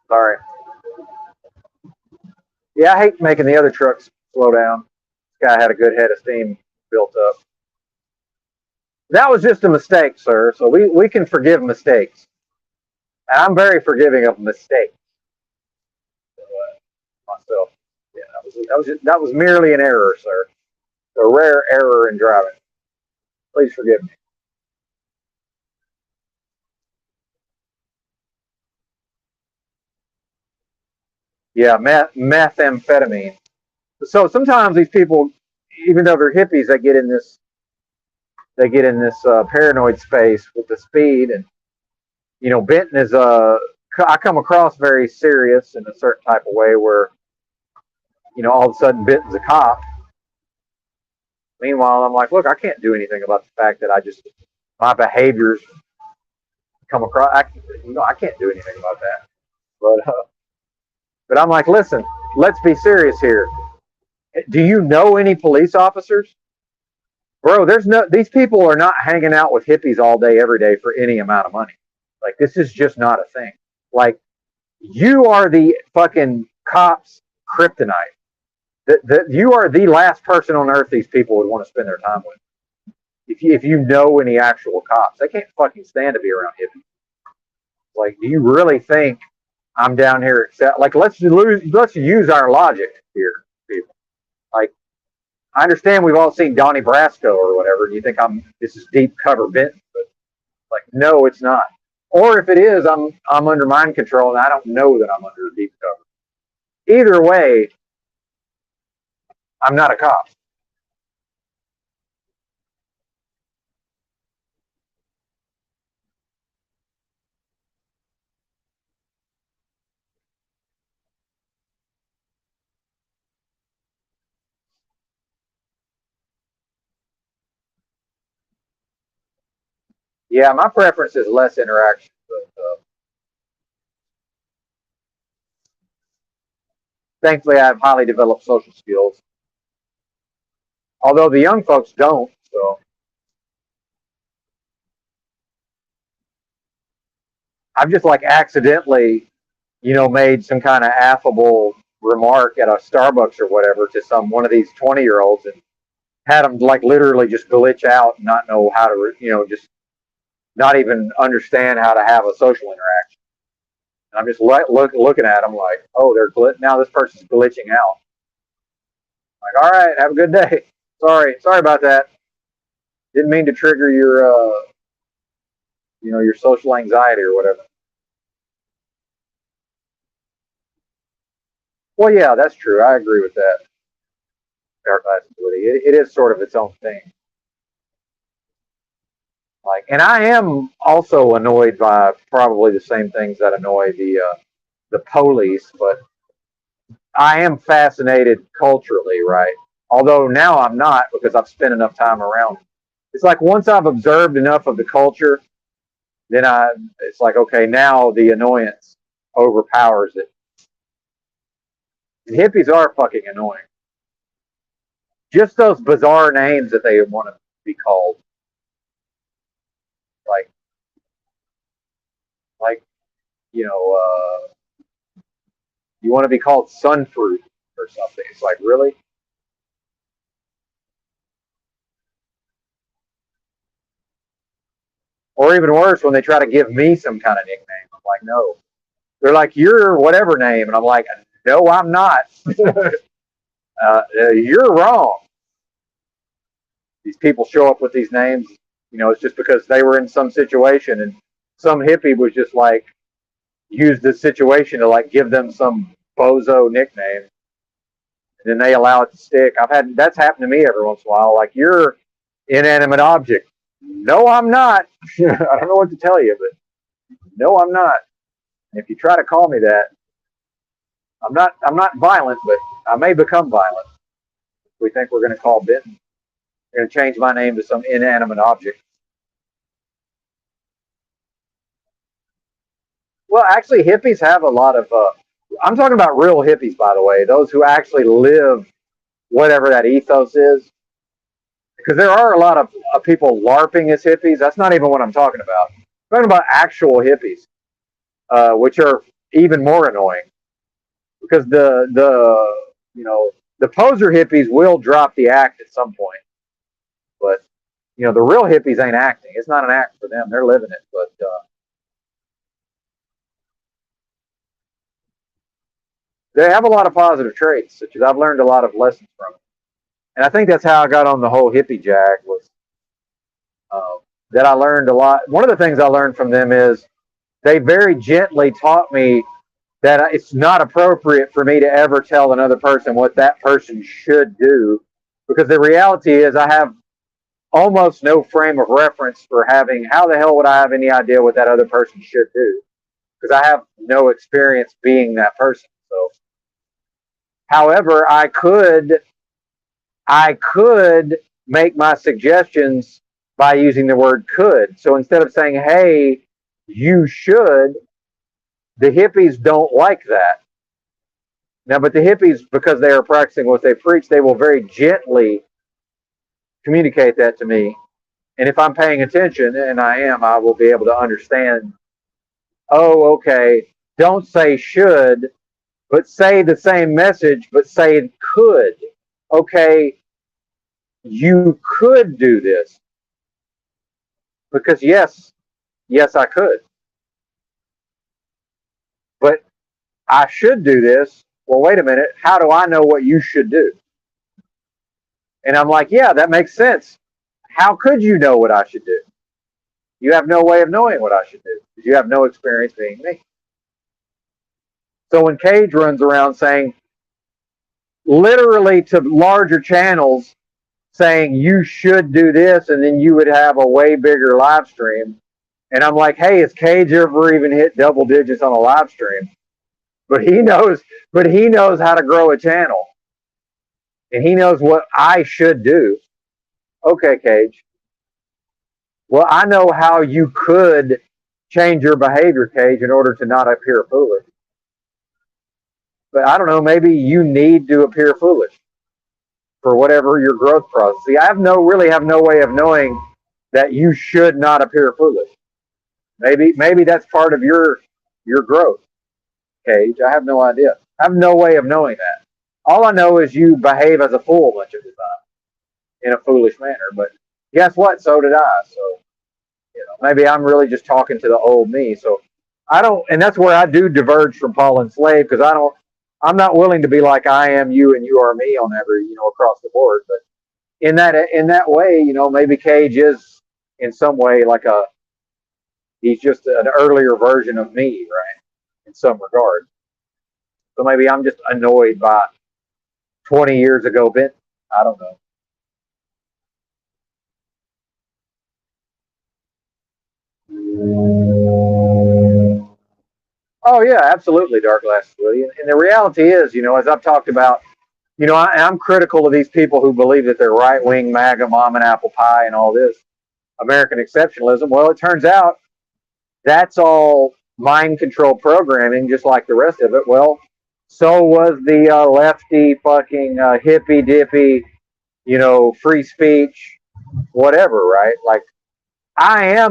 Sorry. Yeah, I hate making the other trucks slow down. This guy had a good head of steam built up. That was just a mistake, sir. So we can forgive mistakes. And I'm very forgiving of mistakes. Myself. Yeah, that was merely an error, sir. A rare error in driving. Please forgive me. Yeah, methamphetamine. So sometimes these people, even though they're hippies, they get in this paranoid space with the speed, and Benton is I come across very serious in a certain type of way where all of a sudden Benton's a cop. Meanwhile, I'm like, look, I can't do anything about the fact that my behaviors come across. I can't do anything about that. But I'm like, listen, let's be serious here. Do you know any police officers? Bro, these people are not hanging out with hippies all day, every day for any amount of money. Like, this is just not a thing. Like, you are the fucking cops' kryptonite. You are the last person on earth these people would want to spend their time with. If you know any actual cops, they can't fucking stand to be around hippies. Like, do you really think I'm down here? Like, let's use our logic here, people. Like, I understand we've all seen Donnie Brasco or whatever, and you think this is deep cover Benton, but like, no, it's not. Or if it is, I'm under mind control, and I don't know that I'm under deep cover. Either way, I'm not a cop. Yeah, my preference is less interaction, but thankfully I have highly developed social skills. Although the young folks don't, so I've just like accidentally, made some kind of affable remark at a Starbucks or whatever to one of these 20-year-olds and had them like literally just glitch out and not know how to, just not even understand how to have a social interaction. And I'm just looking at them like, oh, now this person's glitching out. Like, all right, have a good day. Sorry about that. Didn't mean to trigger your social anxiety or whatever. Well, yeah, that's true. I agree with that. It is sort of its own thing. Like, and I am also annoyed by probably the same things that annoy the police, but I am fascinated culturally, right? Although now I'm not because I've spent enough time around. It's like once I've observed enough of the culture, then it's like, okay, now the annoyance overpowers it. And hippies are fucking annoying. Just those bizarre names that they want to be called. Like, like, you know, You want to be called Sunfruit or something. It's like, really? Or even worse, when they try to give me some kind of nickname, I'm like, no. They're like, you're whatever name, and I'm like, no, I'm not. You're wrong. These people show up with these names, it's just because they were in some situation, and some hippie was just like, used this situation to like give them some bozo nickname, and then they allow it to stick. That's happened to me every once in a while. Like, you're inanimate object. No, I'm not. I don't know what to tell you, but no, I'm not. And if you try to call me that, I'm not violent, but I may become violent. We think we're going to call Benton. We're going to change my name to some inanimate object. Well, actually, hippies have a lot of. I'm talking about real hippies, by the way. Those who actually live whatever that ethos is. Because there are a lot of people LARPing as hippies. That's not even what I'm talking about. I'm talking about actual hippies, which are even more annoying. Because the poser hippies will drop the act at some point, but the real hippies ain't acting. It's not an act for them. They're living it. But they have a lot of positive traits, such as I've learned a lot of lessons from them. And I think that's how I got on the whole hippie jag, was that I learned a lot. One of the things I learned from them is they very gently taught me that it's not appropriate for me to ever tell another person what that person should do, because the reality is I have almost no frame of reference for having. How the hell would I have any idea what that other person should do? Because I have no experience being that person. So, however, I could make my suggestions by using the word could. So instead of saying, hey, you should, the hippies don't like that. Now, but the hippies, because they are practicing what they preach, they will very gently communicate that to me. And if I'm paying attention, and I am, I will be able to understand, oh, okay, don't say should, but say the same message, but say could. Okay, you could do this. Because yes, I could. But I should do this. Well, wait a minute. How do I know what you should do? And I'm like, yeah, that makes sense. How could you know what I should do? You have no way of knowing what I should do because you have no experience being me. So when Cage runs around saying, literally to larger channels, saying you should do this, and then you would have a way bigger live stream. And I'm like, hey, has Cage ever even hit double digits on a live stream? But he knows how to grow a channel. And he knows what I should do. Okay, Cage. Well, I know how you could change your behavior, Cage, in order to not appear foolish. But I don't know, maybe you need to appear foolish for whatever your growth process. See, I really have no way of knowing that you should not appear foolish. Maybe that's part of your growth, Cage. I have no idea. I have no way of knowing that. All I know is you behave as a fool much of the time in a foolish manner. But guess what? So did I. So maybe I'm really just talking to the old me. So I don't, and that's where I do diverge from Paul and Slave, because I'm not willing to be like I am you and you are me on every, across the board. But in that way, maybe Cage is in some way like he's just an earlier version of me, right? In some regard. So maybe I'm just annoyed by 20 years ago Benton. I don't know. Oh yeah, absolutely, Dark Glasses Willie. And the reality is, as I've talked about, I'm critical of these people who believe that they're right wing MAGA, mom and apple pie, and all this American exceptionalism. Well, it turns out that's all mind control programming, just like the rest of it. Well, so was the lefty fucking hippy dippy, free speech, whatever, right? Like I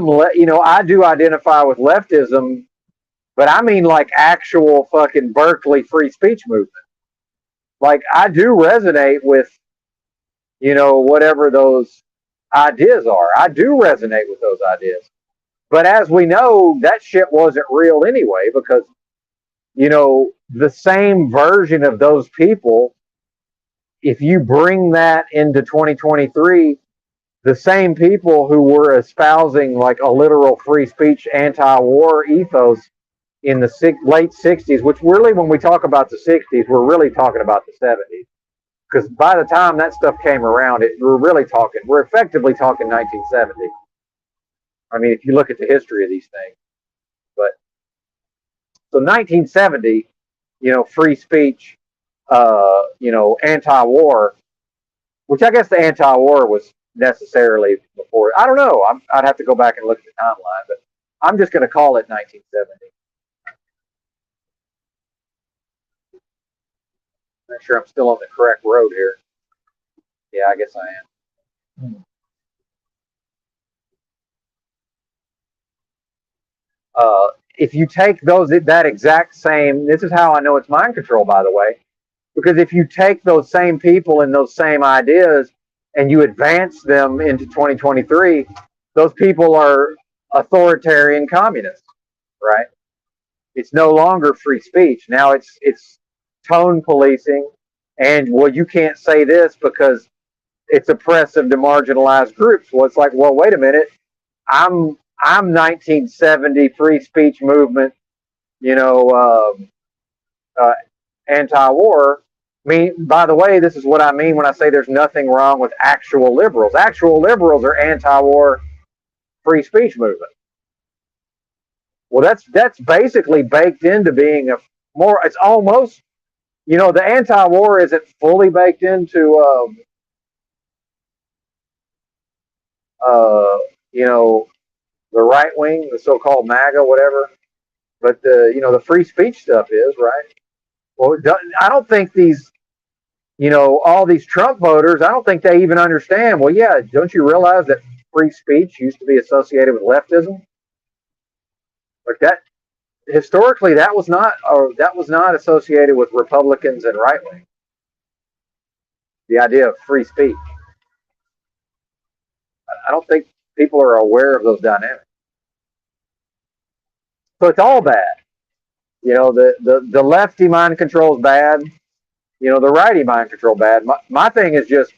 do identify with leftism but I mean like actual fucking Berkeley free speech movement. Like I do resonate with, whatever those ideas are. I do resonate with those ideas. But as we know, that shit wasn't real anyway, because, the same version of those people, if you bring that into 2023, the same people who were espousing like a literal free speech, anti-war ethos in the late 60s, which really, when we talk about the 60s, we're really talking about the 70s. Because by the time that stuff came around, we're effectively talking 1970. I mean, if you look at the history of these things. But so 1970, free speech, anti-war, which I guess the anti-war was necessarily before. I don't know. I'd have to go back and look at the timeline, but I'm just going to call it 1970. Make sure I'm still on the correct road here. Yeah, I guess I am. If you take that exact same, this is how I know it's mind control, by the way, because if you take those same people and those same ideas and you advance them into 2023, those people are authoritarian communists, right? It's no longer free speech. Now it's tone policing, and well, you can't say this because it's oppressive to marginalized groups. Well, it's like, well, wait a minute, I'm 1970 free speech movement, anti-war. By the way, this is what I mean when I say there's nothing wrong with actual liberals. Actual liberals are anti-war free speech movement. Well, that's basically baked into being a more. It's almost, the anti-war isn't fully baked into, the right wing, the so-called MAGA, whatever. But the free speech stuff is, right. Well, I don't think these, all these Trump voters, I don't think they even understand. Well, yeah, don't you realize that free speech used to be associated with leftism? Like that, historically, that was not associated with Republicans and right wing. The idea of free speech. I don't think people are aware of those dynamics. So it's all bad. The lefty mind control is bad. The righty mind control bad. My thing is just,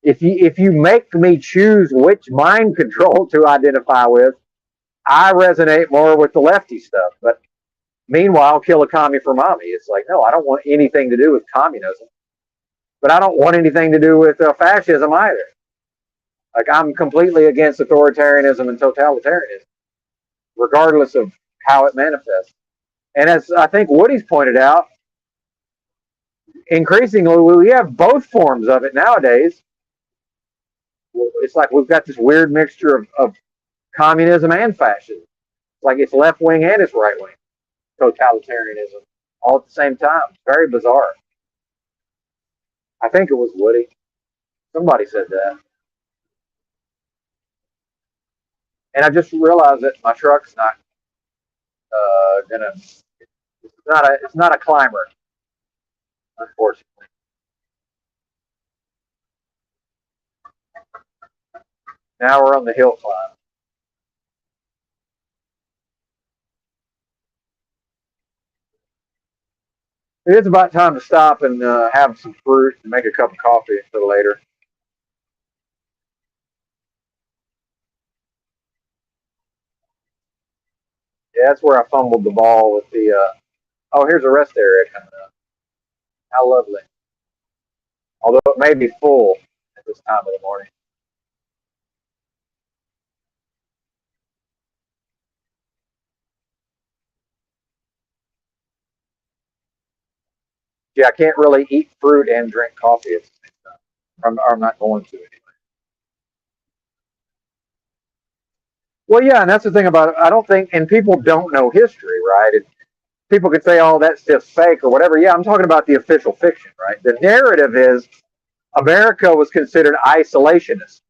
if you make me choose which mind control to identify with, I resonate more with the lefty stuff. But meanwhile, kill a commie for mommy. It's like, no, I don't want anything to do with communism, but I don't want anything to do with fascism either. Like, I'm completely against authoritarianism and totalitarianism, regardless of how it manifests. And as I think Woody's pointed out, increasingly we have both forms of it nowadays. It's like we've got this weird mixture of communism and fascism. It's like it's left wing and it's right wing totalitarianism all at the same time. It's very bizarre. I think it was Woody. Somebody said that. And I just realized that my truck's not gonna. It's not a climber, unfortunately. Now we're on the hill climb. It is about time to stop and have some fruit and make a cup of coffee until later. Yeah, that's where I fumbled the ball with the. Oh, here's a rest area coming up. How lovely. Although it may be full at this time of the morning. Yeah, I can't really eat fruit and drink coffee at the same time. I'm not going to anyway. Well, yeah, and that's the thing about it. I don't think, and people don't know history, right? People could say, oh, that's just fake or whatever. Yeah, I'm talking about the official fiction, right? The narrative is America was considered isolationist.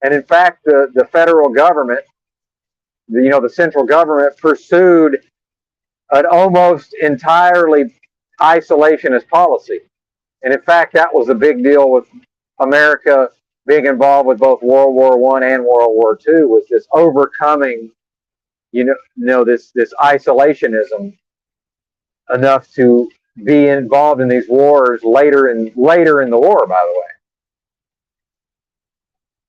And in fact, the federal government, the central government pursued an almost entirely isolationist policy. And in fact, that was a big deal with America being involved with both World War One and World War Two, was this overcoming, this isolationism enough to be involved in these wars later in the war, by the way.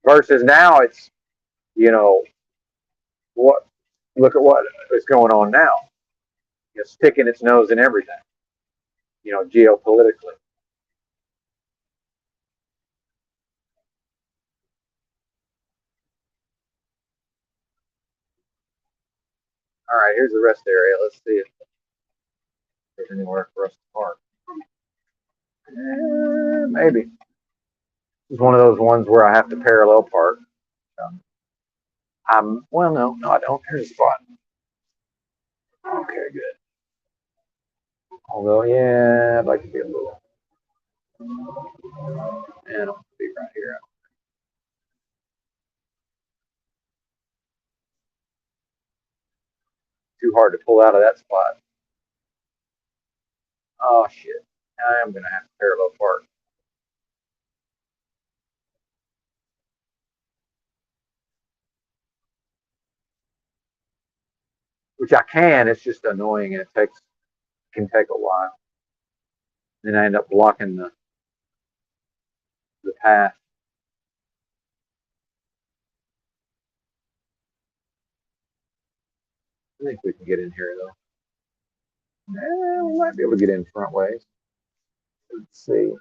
Versus now, it's what look at what is going on now. Sticking its nose in everything. Geopolitically. All right, here's the rest of the area. Let's see if there's anywhere for us to park. Maybe. This is one of those ones where I have to parallel park. No, I don't. Here's a spot. Okay, good. Although, yeah, I'd like to be a little. And I'll be right here. Too hard to pull out of that spot. Oh, shit. I am going to have to parallel park. Which I can, it's just annoying and it can take a while. Then I end up blocking the path. I think we can get in here though. We might be able to get in front ways. Let's see.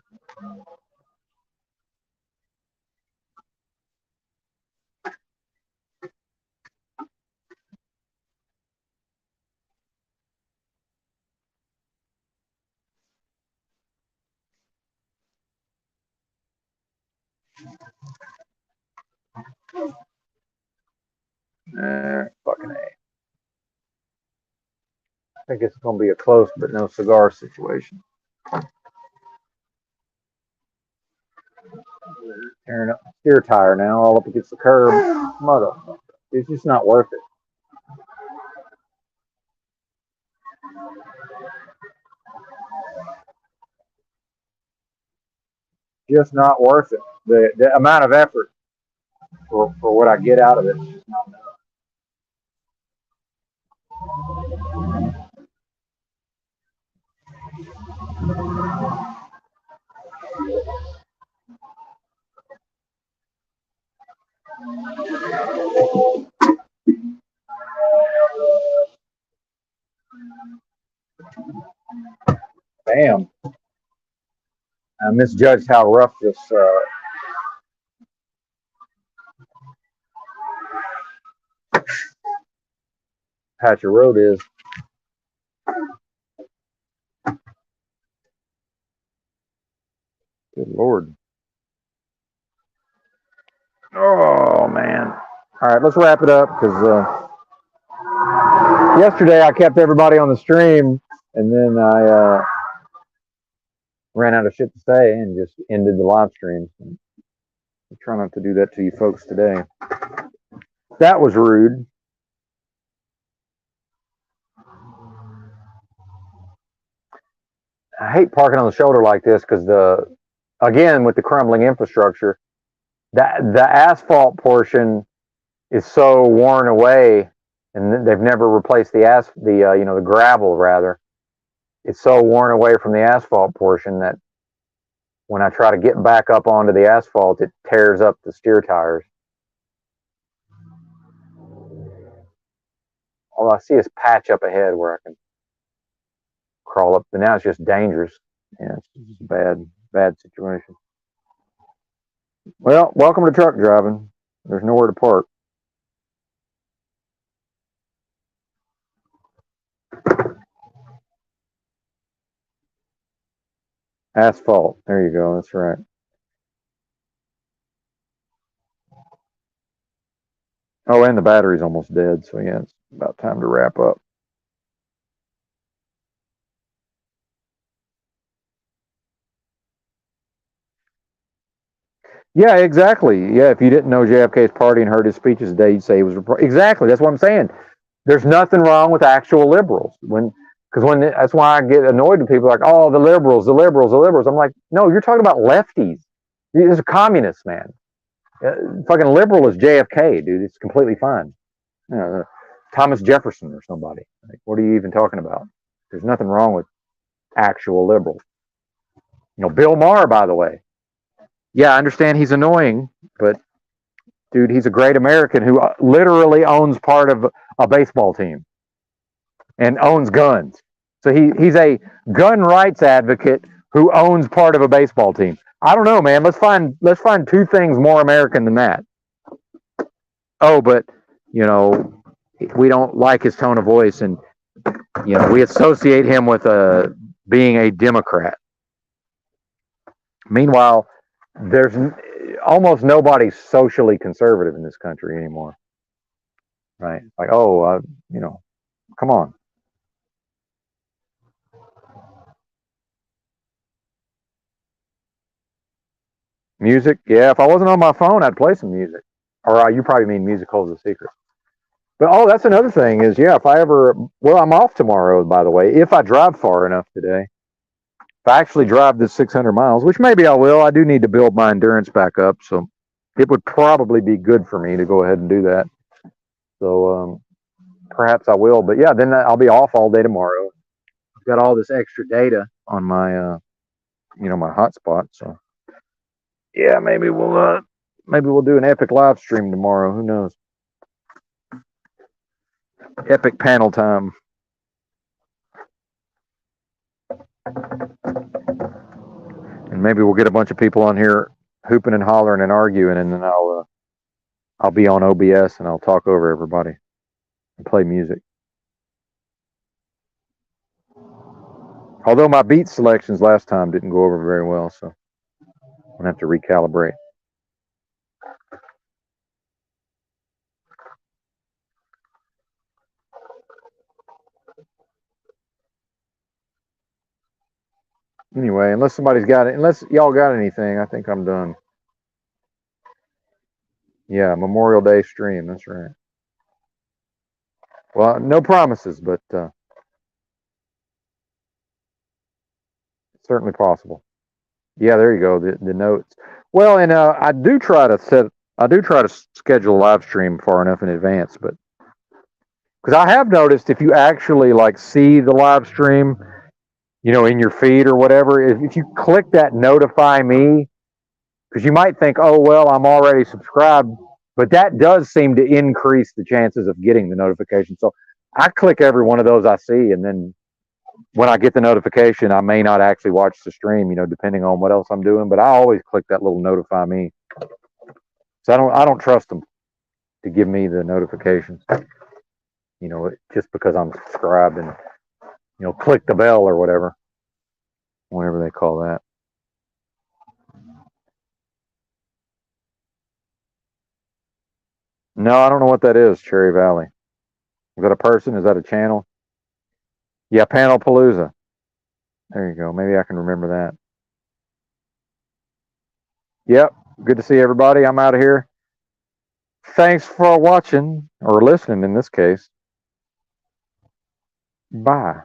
Fucking A. I think it's going to be a close but no cigar situation. Tearing up my steer tire now, all up against the curb. Mother, it's just not worth it. Just not worth it. The amount of effort for what I get out of it is just not enough. Damn. I misjudged how rough this patch of road is. Good Lord. Oh, man. All right, let's wrap it up because yesterday I kept everybody on the stream and then I ran out of shit to say and just ended the live stream. I try not to do that to you folks today. That was rude. I hate parking on the shoulder like this because again, with the crumbling infrastructure, the asphalt portion is so worn away, and they've never replaced the gravel rather. It's so worn away from the asphalt portion that when I try to get back up onto the asphalt, it tears up the steer tires. All I see is patch up ahead where I can crawl up, but now it's just dangerous. Yeah, it's just a bad situation. Well, welcome to truck driving. There's nowhere to park. Asphalt. There you go. That's right. Oh, and the battery's almost dead. So, yeah, it's about time to wrap up. Yeah, exactly. Yeah, if you didn't know JFK's party and heard his speeches today, you'd say he was exactly. That's what I'm saying. There's nothing wrong with actual liberals. When Because that's why I get annoyed with people like, oh, the liberals, the liberals, the liberals. I'm like, no, you're talking about lefties. These are communists, man. Fucking liberal is JFK, dude. It's completely fine. You know, Thomas Jefferson or somebody. Like, what are you even talking about? There's nothing wrong with actual liberals. You know, Bill Maher, by the way. Yeah, I understand he's annoying, but dude, he's a great American who literally owns part of a baseball team and owns guns. So he's a gun rights advocate who owns part of a baseball team. I don't know, man. Let's find two things more American than that. Oh, but you know, we don't like his tone of voice, and you know, we associate him with being a Democrat. Meanwhile, there's almost nobody socially conservative in this country anymore, right? Like, oh, you know, come on. Music, yeah. If I wasn't on my phone, I'd play some music. Or you probably mean music holds a secret. But oh, that's another thing is, yeah, if I ever, well, I'm off tomorrow, by the way, if I drive far enough today. If I actually drive this 600 miles, which maybe I will, I do need to build my endurance back up. So it would probably be good for me to go ahead and do that. So perhaps I will. But yeah, then I'll be off all day tomorrow. I've got all this extra data on my, you know, my hotspot. So yeah, maybe we'll do an epic live stream tomorrow. Who knows? Epic panel time. And maybe we'll get a bunch of people on here hooping and hollering and arguing, and then I'll be on OBS and I'll talk over everybody and play music. Although my beat selections last time didn't go over very well, so I'm gonna have to recalibrate. Anyway, unless y'all got anything, I think I'm done. Yeah, Memorial Day stream, that's right. Well, no promises, but it's certainly possible. Yeah, there you go. The notes. Well, and I do try to schedule a live stream far enough in advance, but because I have noticed if you actually like see the live stream, you know, in your feed or whatever, if you click that notify me, because you might think, oh well, I'm already subscribed, but that does seem to increase the chances of getting the notification. So I click every one of those I see, and then when I get the notification, I may not actually watch the stream, you know, depending on what else I'm doing. But I always click that little notify me. So I don't trust them to give me the notifications. You know, just because I'm subscribed and you know, click the bell or whatever they call that. No, I don't know what that is. Cherry Valley. Is that a person? Is that a channel? Yeah, Panel Palooza. There you go. Maybe I can remember that. Yep. Good to see everybody. I'm out of here. Thanks for watching or listening in this case. Bye.